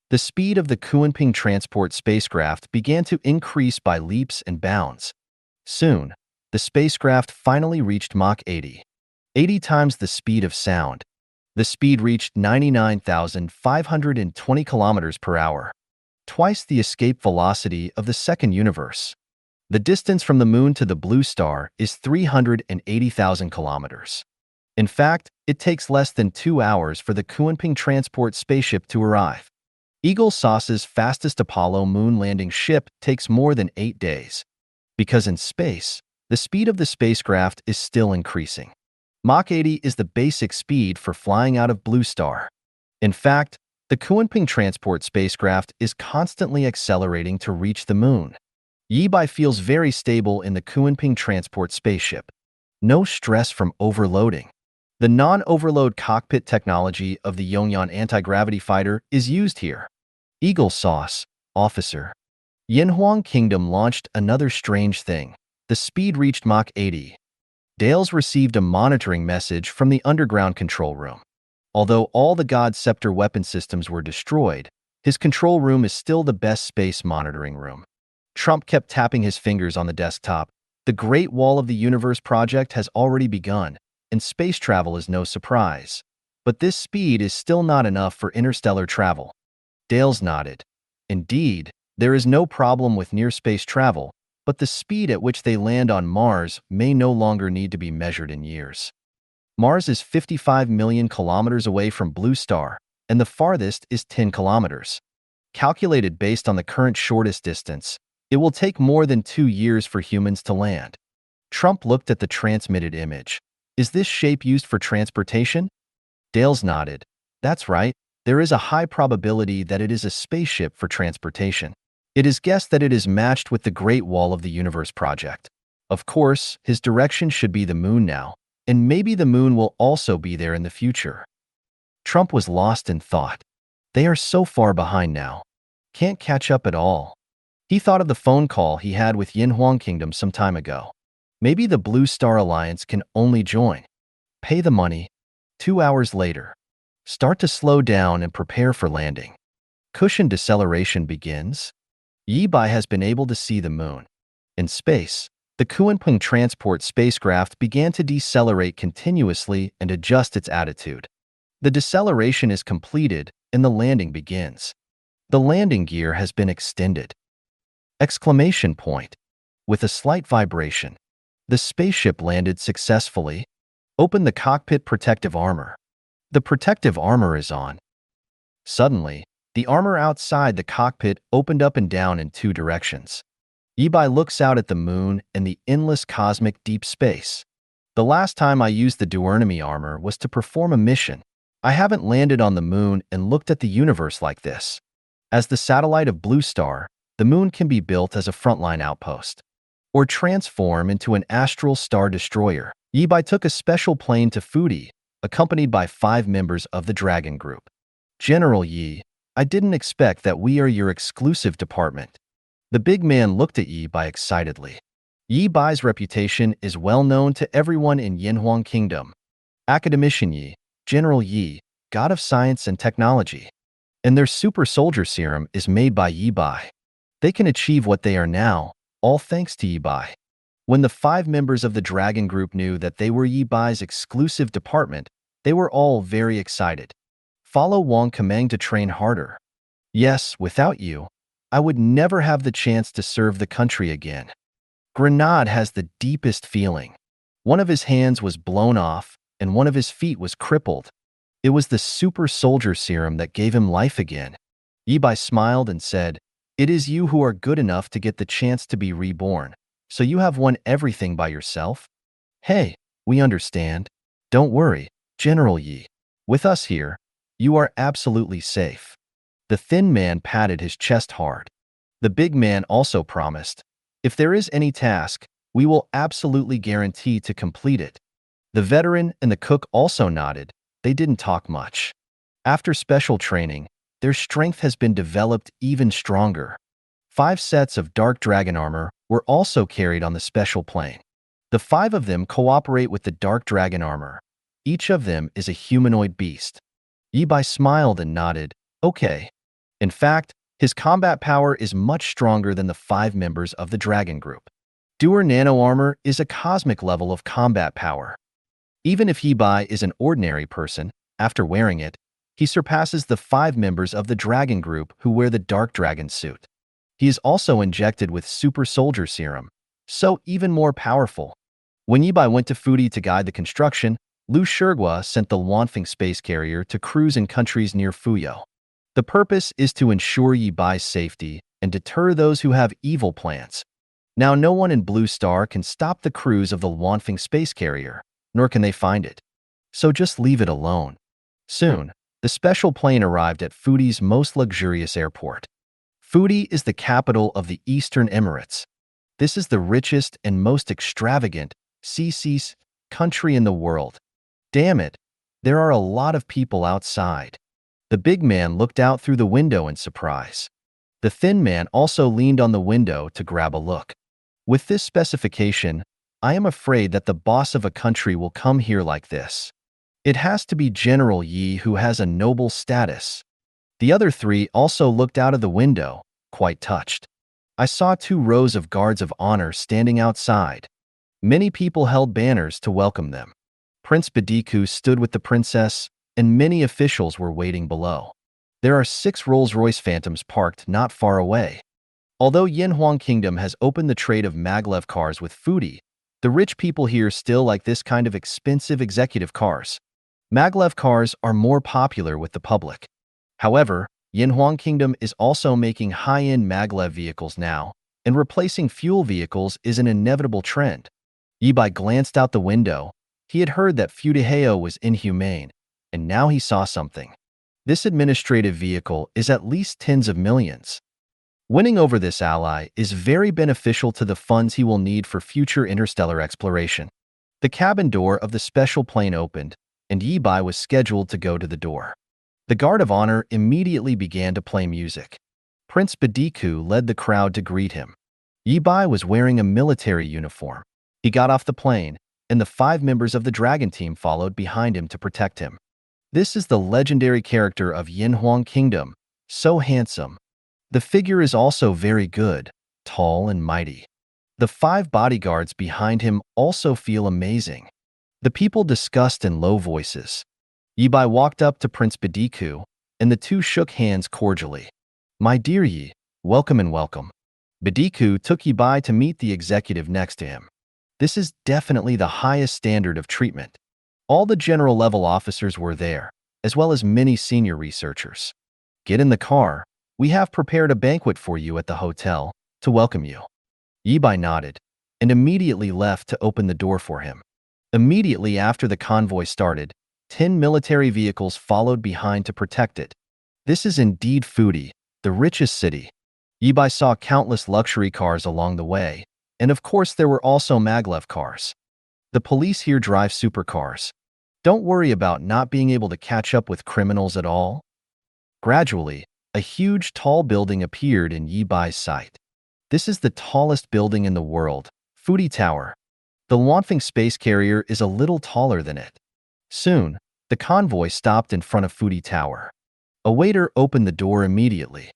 The speed of the Kunpeng transport spacecraft began to increase by leaps and bounds. Soon, the spacecraft finally reached Mach 80. 80 times the speed of sound. The speed reached 99,520 kilometers per hour, twice the escape velocity of the second universe. The distance from the moon to the blue star is 380,000 kilometers. In fact, it takes less than 2 hours for the Kunpeng transport spaceship to arrive. Eagle Sauce's fastest Apollo moon landing ship takes more than 8 days. Because in space, the speed of the spacecraft is still increasing. Mach 80 is the basic speed for flying out of blue star. In fact, the Kunpeng transport spacecraft is constantly accelerating to reach the moon. Yibai feels very stable in the Kunpeng transport spaceship. No stress from overloading. The non-overload cockpit technology of the Yongyan anti-gravity fighter is used here. Eagle Sauce, officer. Yanhwa Kingdom launched another strange thing. The speed reached Mach 80. Dales received a monitoring message from the underground control room. Although all the God Scepter weapon systems were destroyed, his control room is still the best space monitoring room. Trump kept tapping his fingers on the desktop. The Great Wall of the Universe project has already begun, and space travel is no surprise. But this speed is still not enough for interstellar travel. Dales nodded. Indeed, there is no problem with near-space travel, but the speed at which they land on Mars may no longer need to be measured in years. Mars is 55 million kilometers away from Blue Star, and the farthest is 10 kilometers. Calculated based on the current shortest distance, it will take more than 2 years for humans to land. Trump looked at the transmitted image. Is this shape used for transportation? Dales nodded. That's right. There is a high probability that it is a spaceship for transportation. It is guessed that it is matched with the Great Wall of the Universe project. Of course, his direction should be the moon now, and maybe the moon will also be there in the future. Trump was lost in thought. They are so far behind now. Can't catch up at all. He thought of the phone call he had with Yanhwa Kingdom some time ago. Maybe the Blue Star Alliance can only join. Pay the money. 2 hours later. Start to slow down and prepare for landing. Cushion deceleration begins. Yibai has been able to see the moon. In space, the Kunpeng transport spacecraft began to decelerate continuously and adjust its attitude. The deceleration is completed and the landing begins. The landing gear has been extended. Exclamation point. With a slight vibration, the spaceship landed successfully. Open the cockpit protective armor. The protective armor is on. Suddenly, the armor outside the cockpit opened up and down in 2 directions. Yibai looks out at the moon and the endless cosmic deep space. The last time I used the duernemy armor was to perform a mission. I haven't landed on the moon and looked at the universe like this. As the satellite of Blue Star, the moon can be built as a frontline outpost, or transform into an astral star destroyer. Yibai took a special plane to Fudi, accompanied by 5 members of the Dragon Group. General Yi, I didn't expect that we are your exclusive department. The big man looked at Yibai excitedly. Yi Bai's reputation is well known to everyone in Yanhuang Kingdom. Academician Yi, General Yi, god of science and technology. And their super soldier serum is made by Yi Bai. They can achieve what they are now, all thanks to Yi Bai. When the 5 members of the Dragon Group knew that they were Yi Bai's exclusive department, they were all very excited. Follow Wang Kameng to train harder. Yes, without you, I would never have the chance to serve the country again. Grenade has the deepest feeling. One of his hands was blown off, and one of his feet was crippled. It was the super soldier serum that gave him life again. Yi Bai smiled and said, "It is you who are good enough to get the chance to be reborn, so you have won everything by yourself? Hey, we understand. Don't worry, General Yi. With us here, you are absolutely safe." The thin man patted his chest hard. The big man also promised, "If there is any task, we will absolutely guarantee to complete it." The veteran and the cook also nodded. They didn't talk much. After special training, their strength has been developed even stronger. 5 sets of dark dragon armor were also carried on the special plane. The 5 of them cooperate with the dark dragon armor. Each of them is a humanoid beast. Yi Bai smiled and nodded, "Okay." In fact, his combat power is much stronger than the 5 members of the Dragon Group. Doer nano armor is a cosmic level of combat power. Even if Yi Bai is an ordinary person, after wearing it, he surpasses the 5 members of the Dragon Group who wear the Dark Dragon suit. He is also injected with Super Soldier Serum, so even more powerful. When Yi Bai went to Fudi to guide the construction, Lu Shigua sent the Wanfeng space carrier to cruise in countries near Fuyou. The purpose is to ensure Yi Bai's safety and deter those who have evil plans. Now no one in Blue Star can stop the cruise of the Wanfeng space carrier, nor can they find it. So just leave it alone. Soon, the special plane arrived at Fudi's most luxurious airport. Fudi is the capital of the Eastern Emirates. This is the richest and most extravagant CC's country in the world. Damn it, there are a lot of people outside. The big man looked out through the window in surprise. The thin man also leaned on the window to grab a look. With this specification, I am afraid that the boss of a country will come here like this. It has to be General Yi who has a noble status. The other 3 also looked out of the window, quite touched. I saw 2 rows of guards of honor standing outside. Many people held banners to welcome them. Prince Badiku stood with the princess, and many officials were waiting below. There are 6 Rolls-Royce Phantoms parked not far away. Although Yanhuang Kingdom has opened the trade of maglev cars with Fudi, the rich people here still like this kind of expensive executive cars. Maglev cars are more popular with the public. However, Yanhuang Kingdom is also making high-end maglev vehicles now, and replacing fuel vehicles is an inevitable trend. Yi Bai glanced out the window. He had heard that Fudiheo was inhumane, and now he saw something. This administrative vehicle is at least tens of millions. Winning over this ally is very beneficial to the funds he will need for future interstellar exploration. The cabin door of the special plane opened, and Yi Bai was scheduled to go to the door. The guard of honor immediately began to play music. Prince Badiku led the crowd to greet him. Yi Bai was wearing a military uniform. He got off the plane, and the 5 members of the Dragon team followed behind him to protect him. This is the legendary character of Yanhuang Kingdom, so handsome. The figure is also very good, tall and mighty. The 5 bodyguards behind him also feel amazing. The people discussed in low voices. Yi Bai walked up to Prince Badiku, and the 2 shook hands cordially. "My dear Yi, welcome and welcome." Badiku took Yi Bai to meet the executive next to him. This is definitely the highest standard of treatment. All the general-level officers were there, as well as many senior researchers. "Get in the car. We have prepared a banquet for you at the hotel to welcome you." Yi Bai nodded, and immediately left to open the door for him. Immediately after the convoy started, 10 military vehicles followed behind to protect it. This is indeed Fudi, the richest city. Yi Bai saw countless luxury cars along the way, and of course there were also maglev cars. The police here drive supercars. Don't worry about not being able to catch up with criminals at all. Gradually, a huge tall building appeared in Yi Bai's sight. This is the tallest building in the world, Fudi Tower. The Luanfeng space carrier is a little taller than it. Soon, the convoy stopped in front of Fudi Tower. A waiter opened the door immediately.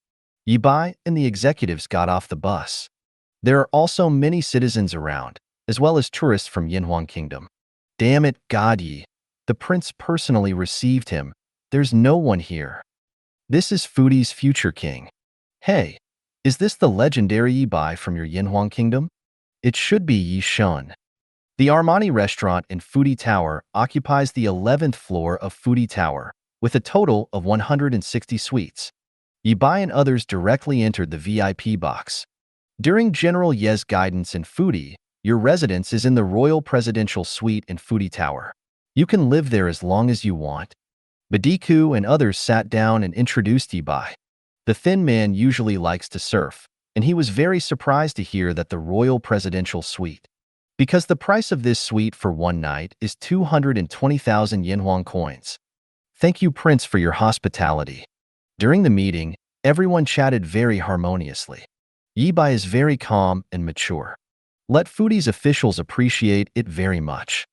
Yi Bai and the executives got off the bus. There are also many citizens around, as well as tourists from Yinhuang Kingdom. Damn it, God Yi. The prince personally received him. There's no one here. This is Fudi's future king. Hey, is this the legendary Yi Bai from your Yinhuang Kingdom? It should be Yi Shun. The Armani restaurant in Fudi Tower occupies the 11th floor of Fudi Tower, with a total of 160 suites. Yi Bai and others directly entered the VIP box. During General Ye's guidance in Fudi, your residence is in the Royal Presidential Suite in Fudi Tower. You can live there as long as you want. Badiku and others sat down and introduced Yi Bai. The thin man usually likes to surf, and he was very surprised to hear that the Royal Presidential Suite. Because the price of this suite for one night is 220,000 Yinhuang coins. Thank you, Prince, for your hospitality. During the meeting, everyone chatted very harmoniously. Yi Bai is very calm and mature. Let Fudi's officials appreciate it very much.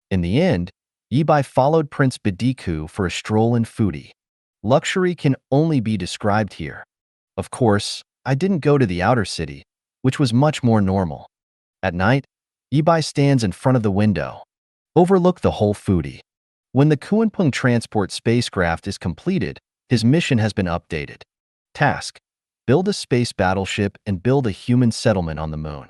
In the end, Yi Bai followed Prince Badiku for a stroll in Fudi. Luxury can only be described here. Of course, I didn't go to the outer city, which was much more normal. At night, Yi Bai stands in front of the window. Overlook the whole Fudi. When the Kunpeng transport spacecraft is completed, his mission has been updated. Task: build a space battleship and build a human settlement on the moon.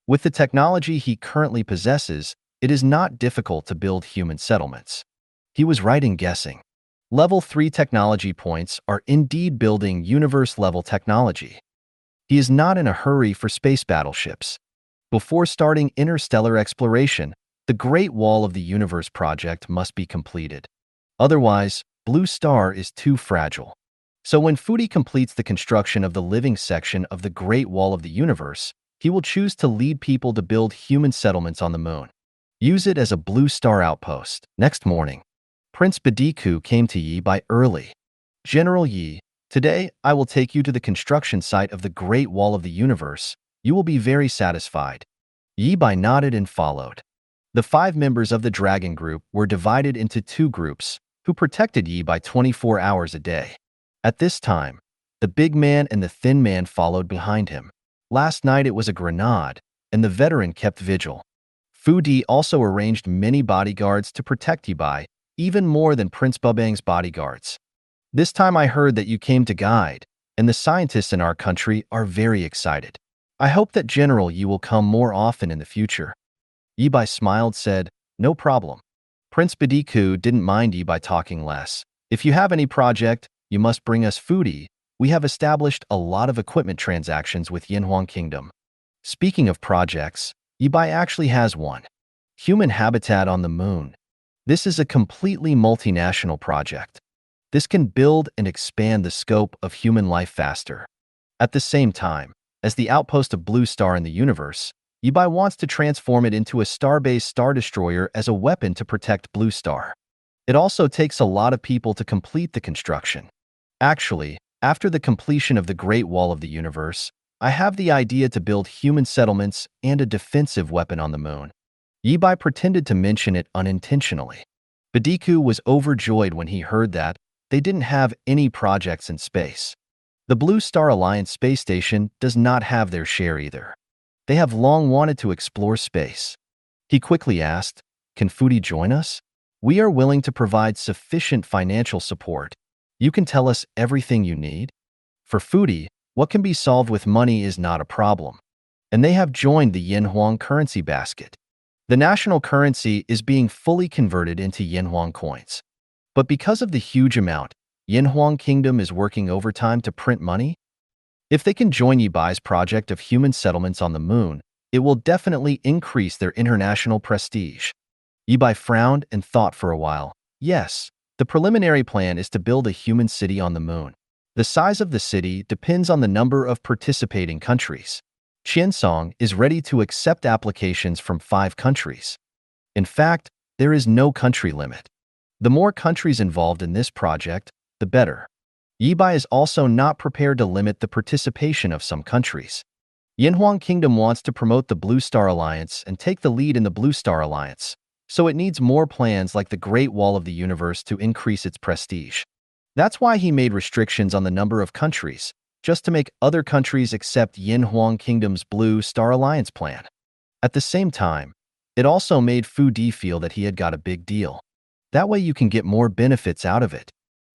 With the technology he currently possesses, it is not difficult to build human settlements. He was right in guessing. Level 3 technology points are indeed building universe-level technology. He is not in a hurry for space battleships. Before starting interstellar exploration, the Great Wall of the Universe project must be completed. Otherwise, Blue Star is too fragile. So when Fudi completes the construction of the living section of the Great Wall of the Universe, he will choose to lead people to build human settlements on the moon. Use it as a Blue Star outpost. Next morning, Prince Badiku came to Yi Bai early. General Yi, today I will take you to the construction site of the Great Wall of the Universe. You will be very satisfied. Yi Bai nodded and followed. The 5 members of the Dragon Group were divided into 2 groups, who protected Yi Bai 24 hours a day. At this time, the big man and the thin man followed behind him. Last night it was a grenade, and the veteran kept vigil. Fudi also arranged many bodyguards to protect Yi Bai, even more than Prince Bubang's bodyguards. This time I heard that you came to guide, and the scientists in our country are very excited. I hope that General Yi will come more often in the future. Yi Bai smiled, said, no problem. Prince Badiku didn't mind Yi Bai talking less. If you have any project, you must bring us Fudi. We have established a lot of equipment transactions with Yinhuang Kingdom. Speaking of projects, Yi Bai actually has one. Human habitat on the moon. This is a completely multinational project. This can build and expand the scope of human life faster. At the same time, as the outpost of Blue Star in the universe, Yi Bai wants to transform it into a star-based star destroyer as a weapon to protect Blue Star. It also takes a lot of people to complete the construction. Actually, after the completion of the Great Wall of the Universe, I have the idea to build human settlements and a defensive weapon on the moon. Yi Bai pretended to mention it unintentionally. Badiku was overjoyed when he heard that they didn't have any projects in space. The Blue Star Alliance space station does not have their share either. They have long wanted to explore space. He quickly asked, can Fudi join us? We are willing to provide sufficient financial support. You can tell us everything you need. For Fudi, what can be solved with money is not a problem. And they have joined the Yinhuang currency basket. The national currency is being fully converted into Yinhuang coins. But because of the huge amount, Yinhuang Kingdom is working overtime to print money. If they can join Yi Bai's project of human settlements on the moon, it will definitely increase their international prestige. Yi Bai frowned and thought for a while. Yes, the preliminary plan is to build a human city on the moon. The size of the city depends on the number of participating countries. Qiansong is ready to accept applications from 5 countries. In fact, there is no country limit. The more countries involved in this project, the better. Yi Bai is also not prepared to limit the participation of some countries. Yanhuang Kingdom wants to promote the Blue Star Alliance and take the lead in the Blue Star Alliance, so it needs more plans like the Great Wall of the Universe to increase its prestige. That's why he made restrictions on the number of countries, just to make other countries accept Yanhuang Kingdom's Blue Star Alliance plan. At the same time, it also made Fu Di feel that he had got a big deal. That way you can get more benefits out of it.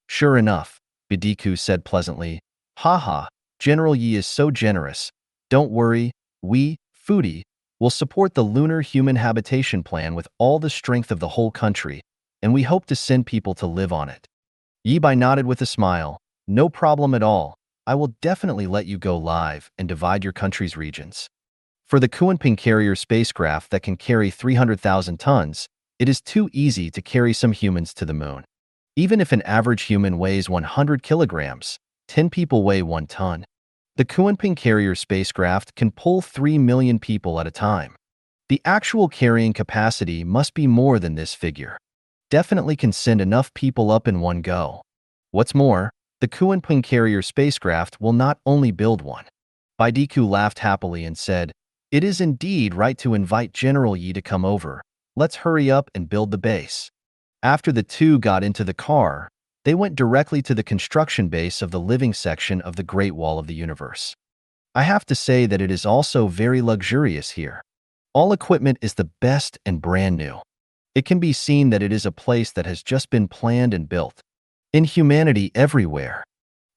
Sure enough, Bidiku said pleasantly, "Haha, General Yi is so generous. Don't worry, we, Fu Di, will support the Lunar Human Habitation Plan with all the strength of the whole country, and we hope to send people to live on it." Yi Bai nodded with a smile. "No problem at all. I will definitely let you go live and divide your country's regions. For the Kunping carrier spacecraft that can carry 300,000 tons, it is too easy to carry some humans to the moon. Even if an average human weighs 100 kilograms, 10 people weigh 1 ton. The Kunping carrier spacecraft can pull 3 million people at a time. The actual carrying capacity must be more than this figure. Definitely can send enough people up in one go. What's more, the Kunping carrier spacecraft will not only build one." Baidiku laughed happily and said, "It is indeed right to invite General Yi to come over. Let's hurry up and build the base." After the two got into the car, they went directly to the construction base of the living section of the Great Wall of the Universe. I have to say that it is also very luxurious here. All equipment is the best and brand new. It can be seen that it is a place that has just been planned and built. In humanity everywhere,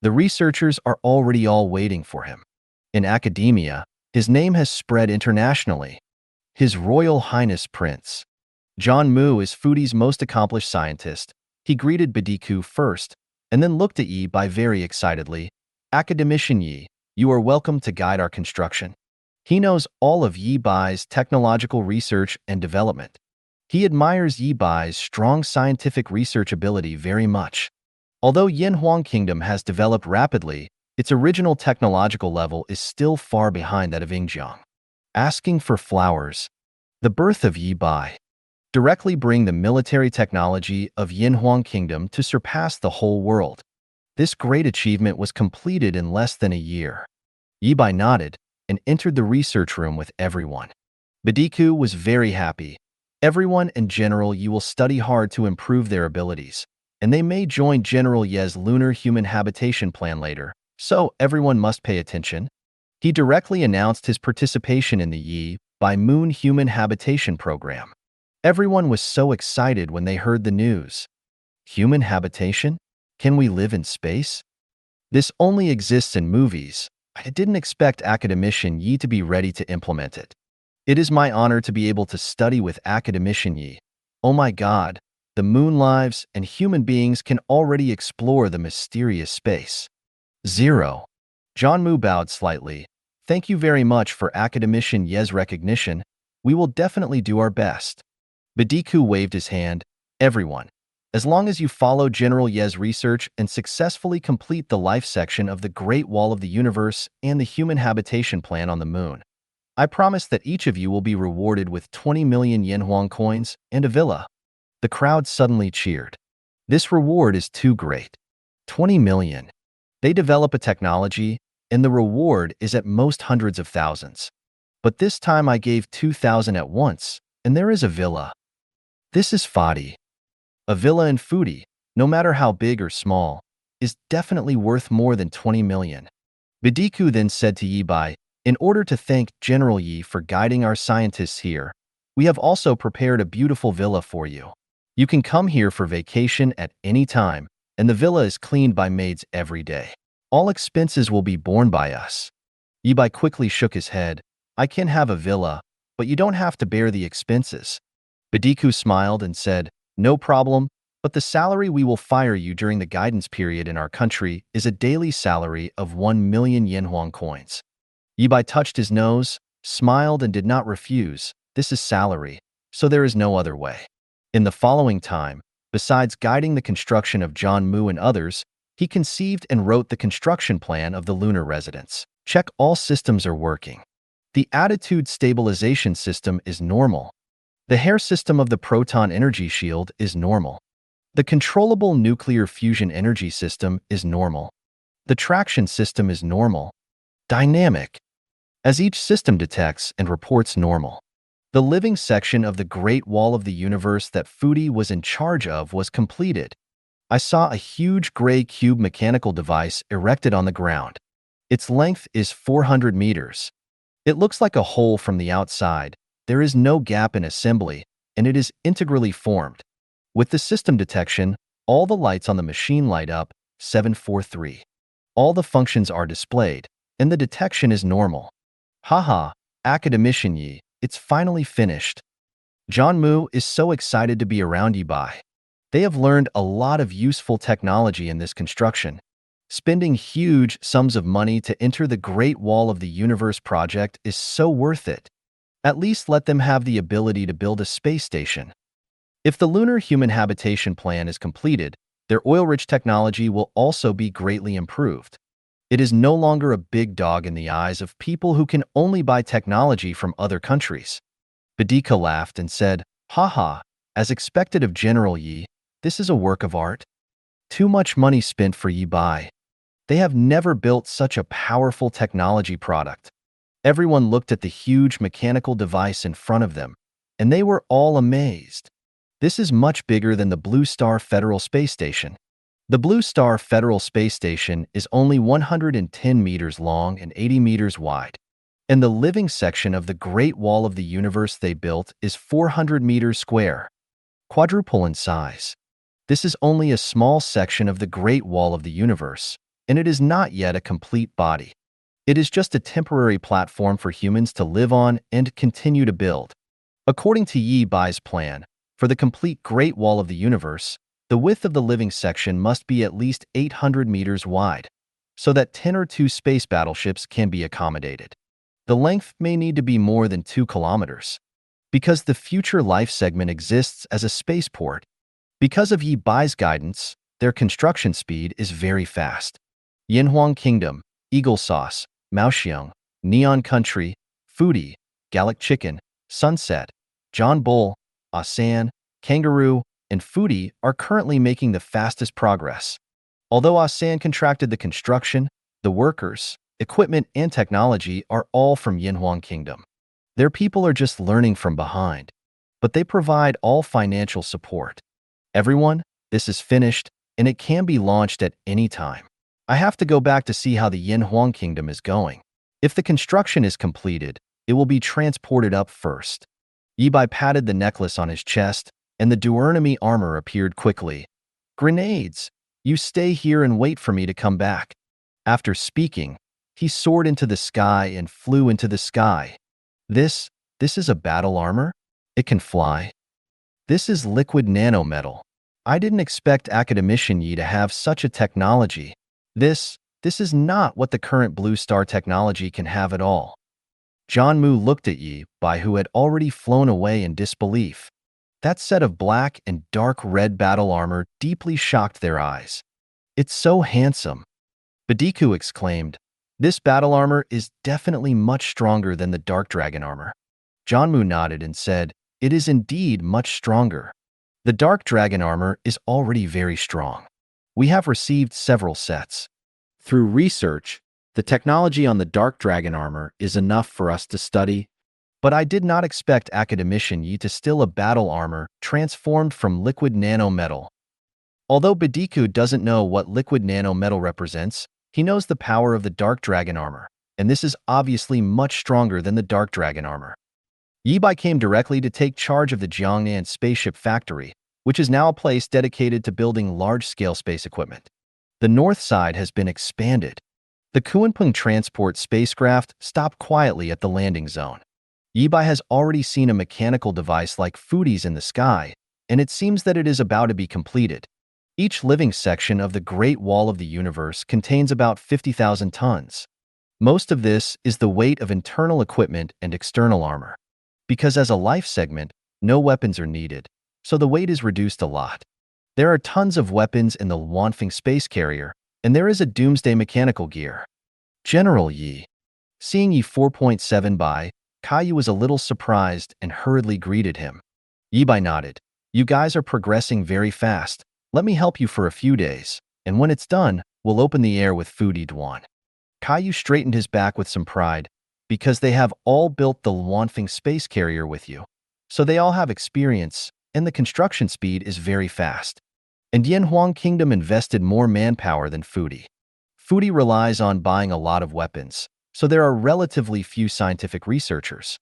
the researchers are already all waiting for him. In academia, his name has spread internationally. His Royal Highness Prince John Mu is Fu Di's most accomplished scientist. He greeted Bidiku first, and then looked at Yi Bai very excitedly. "Academician Yi, you are welcome to guide our construction." He knows all of Yi Bai's technological research and development. He admires Yi Bai's strong scientific research ability very much. Although Yanhuang Kingdom has developed rapidly, its original technological level is still far behind that of Ying Jiang. Asking for flowers. The birth of Yi Bai directly bring the military technology of Yanhuang Kingdom to surpass the whole world. This great achievement was completed in less than a year. Yi Bai nodded and entered the research room with everyone. Bidiku was very happy. Everyone and General Yi will study hard to improve their abilities, and they may join General Ye's Lunar Human Habitation Plan later, so everyone must pay attention. He directly announced his participation in the Yi Bai Moon Human Habitation Program. Everyone was so excited when they heard the news. Human habitation? Can we live in space? This only exists in movies. I didn't expect Academician Yi to be ready to implement it. It is my honor to be able to study with Academician Yi. Oh my God, the moon lives and human beings can already explore the mysterious space. 0. John Mu bowed slightly. "Thank you very much for Academician Ye's recognition. We will definitely do our best." Bidiku waved his hand. "Everyone, as long as you follow General Ye's research and successfully complete the life section of the Great Wall of the Universe and the Human Habitation Plan on the Moon, I promise that each of you will be rewarded with 20 million Yanhuang coins and a villa." The crowd suddenly cheered. This reward is too great. 20 million. They develop a technology, and the reward is at most hundreds of thousands. But this time I gave 2,000 at once, and there is a villa. This is Fadi. A villa in Fu Di, no matter how big or small, is definitely worth more than 20 million. Bidiku then said to Yi Bai, "In order to thank General Yi for guiding our scientists here, we have also prepared a beautiful villa for you. You can come here for vacation at any time, and the villa is cleaned by maids every day. All expenses will be borne by us." Yi Bai quickly shook his head. "I can have a villa, but you don't have to bear the expenses." Bidiku smiled and said, "No problem, but the salary we will fire you during the guidance period in our country is a daily salary of 1 million Yanhuang coins." Yi Bai touched his nose, smiled and did not refuse. This is salary, so there is no other way. In the following time, besides guiding the construction of John Mu and others, he conceived and wrote the construction plan of the lunar residence. Check all systems are working. The attitude stabilization system is normal. The hair system of the proton energy shield is normal. The controllable nuclear fusion energy system is normal. The traction system is normal. Dynamic. as each system detects and reports normal. The living section of the Great Wall of the Universe that Foodie was in charge of was completed. I saw a huge gray cube mechanical device erected on the ground. Its length is 400 meters. It looks like a hole from the outside. There is no gap in assembly, and it is integrally formed. With the system detection, all the lights on the machine light up, 743. All the functions are displayed, and the detection is normal. Haha, academician Yi, it's finally finished. John Mu is so excited to be around Yi Bai. They have learned a lot of useful technology in this construction. Spending huge sums of money to enter the Great Wall of the Universe project is so worth it. At least let them have the ability to build a space station. If the lunar human habitation plan is completed, their oil-rich technology will also be greatly improved. It is no longer a big dog in the eyes of people who can only buy technology from other countries. Bidika laughed and said, haha, as expected of General Yi, this is a work of art. Too much money spent for Yi Bai. They have never built such a powerful technology product. Everyone looked at the huge mechanical device in front of them, and they were all amazed. This is much bigger than the Blue Star Federal Space Station. The Blue Star Federal Space Station is only 110 meters long and 80 meters wide. And the living section of the Great Wall of the Universe they built is 400 meters square, quadruple in size. This is only a small section of the Great Wall of the Universe, and it is not yet a complete body. It is just a temporary platform for humans to live on and continue to build. According to Yi Bai's plan, for the complete Great Wall of the Universe, the width of the living section must be at least 800 meters wide, so that 10 or 2 space battleships can be accommodated. The length may need to be more than 2 kilometers. Because the future life segment exists as a spaceport, because of Yi Bai's guidance, their construction speed is very fast. Yanhuang Kingdom, Eagle Sauce, Maoxiong, Neon Country, Foodie, Gallic Chicken, Sunset, John Bull, Asan, Kangaroo, and Foodie are currently making the fastest progress. Although Asan contracted the construction, the workers, equipment, and technology are all from Yanhuang Kingdom. Their people are just learning from behind, but they provide all financial support. Everyone, this is finished, and it can be launched at any time. I have to go back to see how the Yanhuang Kingdom is going. If the construction is completed, it will be transported up first. Yi Bai patted the necklace on his chest, and the duernemy armor appeared quickly. Grenades! You stay here and wait for me to come back. After speaking, he soared into the sky and flew into the sky. This is a battle armor? It can fly. This is liquid nanometal. I didn't expect academician Yi to have such a technology. This is not what the current Blue Star technology can have at all. John Mu looked at Yi Bai, who had already flown away in disbelief. That set of black and dark red battle armor deeply shocked their eyes. It's so handsome. Badiku exclaimed, this battle armor is definitely much stronger than the Dark Dragon armor. John Mu nodded and said, it is indeed much stronger. The Dark Dragon armor is already very strong. We have received several sets. Through research, the technology on the Dark Dragon armor is enough for us to study, but I did not expect academician Yi to steal a battle armor transformed from liquid nanometal. Although Badiku doesn't know what liquid nanometal represents, he knows the power of the Dark Dragon armor, and this is obviously much stronger than the Dark Dragon armor. Yi Bai came directly to take charge of the Jiangnan spaceship factory, which is now a place dedicated to building large-scale space equipment. The north side has been expanded. The Kunpeng transport spacecraft stopped quietly at the landing zone. Yi Bai has already seen a mechanical device like Foodie's in the sky, and it seems that it is about to be completed. Each living section of the Great Wall of the Universe contains about 50,000 tons. Most of this is the weight of internal equipment and external armor. Because as a life segment, no weapons are needed, so the weight is reduced a lot. There are tons of weapons in the Wanfeng space carrier, and there is a doomsday mechanical gear. General Yi. Seeing Yi 4.7 Bai, Kaiyu was a little surprised and hurriedly greeted him. Yi Bai nodded. You guys are progressing very fast. Let me help you for a few days, and when it's done, we'll open the air with Foodie Duan. Kaiyu straightened his back with some pride, because they have all built the Luanfeng space carrier with you. So they all have experience, and the construction speed is very fast. And Yanhuang Kingdom invested more manpower than Fudi. Fudi relies on buying a lot of weapons, so there are relatively few scientific researchers.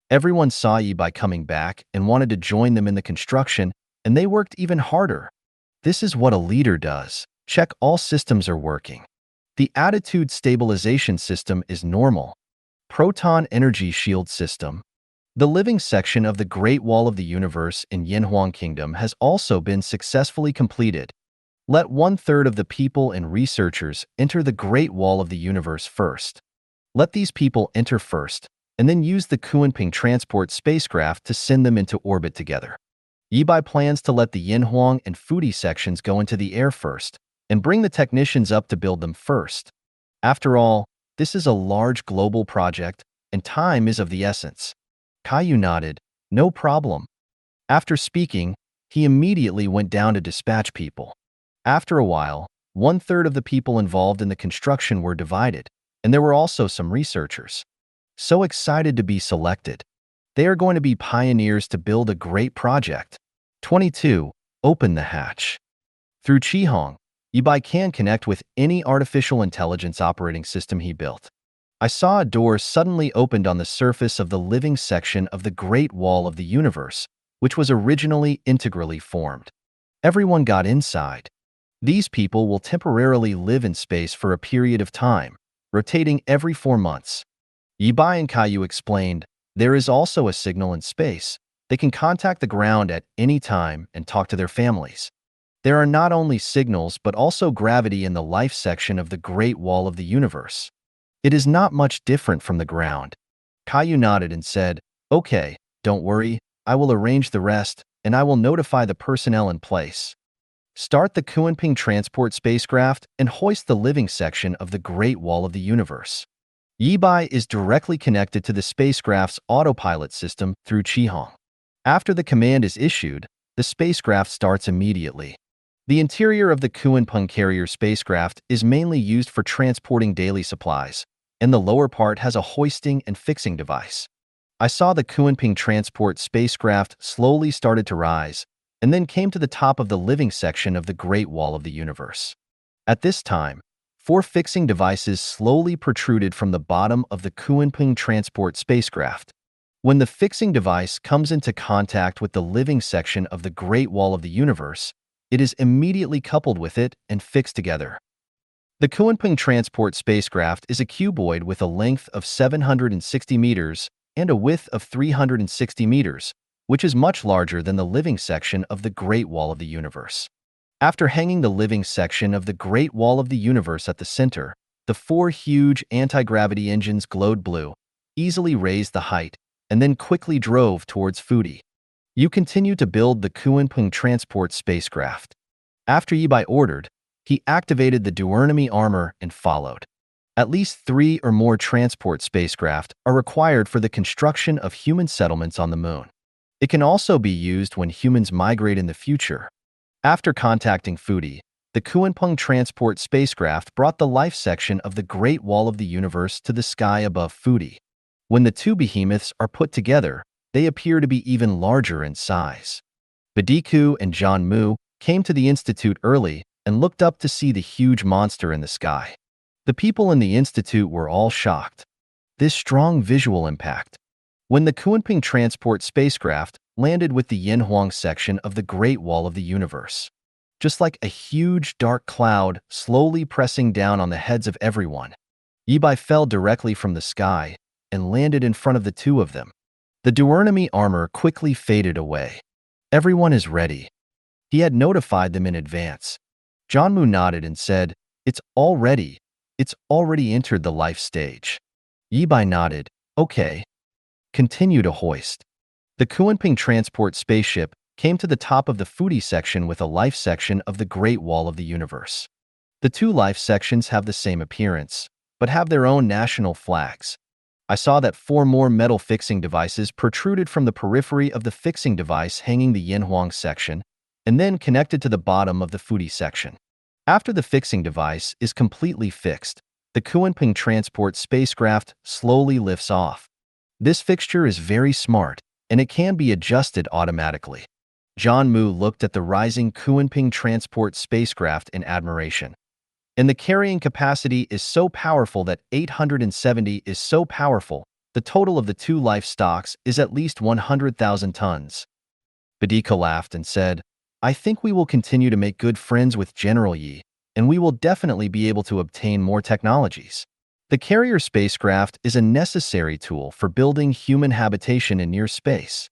Everyone saw Yibai coming back and wanted to join them in the construction, and they worked even harder. This is what a leader does. Check all systems are working. The attitude stabilization system is normal. Proton energy shield system. The living section of the Great Wall of the Universe in Yanhuang Kingdom has also been successfully completed. Let 1/3 of the people and researchers enter the Great Wall of the Universe first. Let these people enter first, and then use the Kunping transport spacecraft to send them into orbit together. Yibai plans to let the Yanhuang and Fudi sections go into the air first, and bring the technicians up to build them first. After all, this is a large global project, and time is of the essence. Caillou nodded, no problem. After speaking, he immediately went down to dispatch people. After a while, 1/3 of the people involved in the construction were divided, and there were also some researchers. So excited to be selected. They are going to be pioneers to build a great project. 22. Open the hatch. Through Qihong, Yibai can connect with any artificial intelligence operating system he built. I saw a door suddenly opened on the surface of the living section of the Great Wall of the Universe, which was originally integrally formed. Everyone got inside. These people will temporarily live in space for a period of time, rotating every 4 months. Yibai and Caillou explained, there is also a signal in space. They can contact the ground at any time and talk to their families. There are not only signals but also gravity in the life section of the Great Wall of the Universe. It is not much different from the ground. Caillou nodded and said, okay, don't worry, I will arrange the rest, and I will notify the personnel in place. Start the Kunping transport spacecraft and hoist the living section of the Great Wall of the Universe. Yibai is directly connected to the spacecraft's autopilot system through Qihong. After the command is issued, the spacecraft starts immediately. The interior of the Kunping carrier spacecraft is mainly used for transporting daily supplies, and the lower part has a hoisting and fixing device. I saw the Kunping transport spacecraft slowly started to rise, and then came to the top of the living section of the Great Wall of the Universe. At this time, 4 fixing devices slowly protruded from the bottom of the Kunping transport spacecraft. When the fixing device comes into contact with the living section of the Great Wall of the Universe, it is immediately coupled with it and fixed together. The Kunping transport spacecraft is a cuboid with a length of 760 meters and a width of 360 meters, which is much larger than the living section of the Great Wall of the Universe. After hanging the living section of the Great Wall of the Universe at the center, the 4 huge anti-gravity engines glowed blue, easily raised the height, and then quickly drove towards Fudi. You continue to build the Kunping transport spacecraft. After Yibai ordered, he activated the duernemy armor and followed. At least 3 or more transport spacecraft are required for the construction of human settlements on the moon. It can also be used when humans migrate in the future. After contacting Fudi, the Kunping transport spacecraft brought the life section of the Great Wall of the Universe to the sky above Fudi. When the 2 behemoths are put together, they appear to be even larger in size. Badiku and John Mu came to the institute early and looked up to see the huge monster in the sky. The people in the institute were all shocked. This strong visual impact. When the Kunping transport spacecraft landed with the Yanhuang section of the Great Wall of the Universe, just like a huge dark cloud slowly pressing down on the heads of everyone, Yibai fell directly from the sky and landed in front of the 2 of them. The duernemy armor quickly faded away. Everyone is ready. He had notified them in advance. John Mu nodded and said, it's all ready. It's already entered the life stage. Yibai nodded, okay. Continue to hoist. The Kunping transport spaceship came to the top of the Fudi section with a life section of the Great Wall of the Universe. The 2 life sections have the same appearance, but have their own national flags. I saw that 4 more metal fixing devices protruded from the periphery of the fixing device hanging the Yanhuang section, and then connected to the bottom of the Fudi section. After the fixing device is completely fixed, the Kunpeng transport spacecraft slowly lifts off. This fixture is very smart, and it can be adjusted automatically. John Mu looked at the rising Kunpeng transport spacecraft in admiration. And the carrying capacity is so powerful that 870 is so powerful, the total of the two life stocks is at least 100,000 tons. Bidika laughed and said, I think we will continue to make good friends with General Yi, and we will definitely be able to obtain more technologies. The carrier spacecraft is a necessary tool for building human habitation in near space.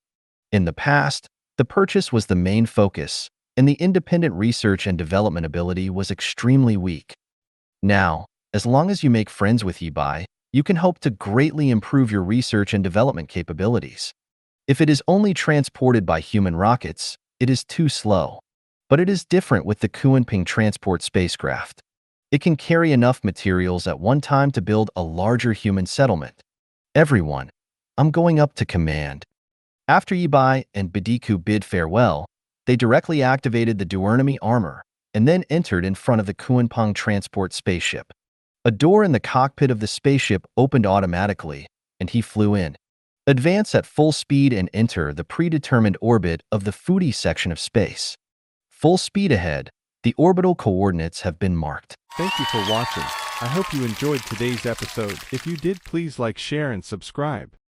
In the past, the purchase was the main focus, and the independent research and development ability was extremely weak. Now, as long as you make friends with Yibai, you can hope to greatly improve your research and development capabilities. If it is only transported by human rockets, it is too slow. But it is different with the Kunpeng transport spacecraft. It can carry enough materials at one time to build a larger human settlement. Everyone, I'm going up to command. After Yibai and Bidiku bid farewell, they directly activated the Duernami armor and then entered in front of the Kunpeng transport spaceship. A door in the cockpit of the spaceship opened automatically, and he flew in. Advance at full speed and enter the predetermined orbit of the Fudi section of space. Full speed ahead. The orbital coordinates have been marked. Thank you for watching. I hope you enjoyed today's episode. If you did, please like, share, and subscribe.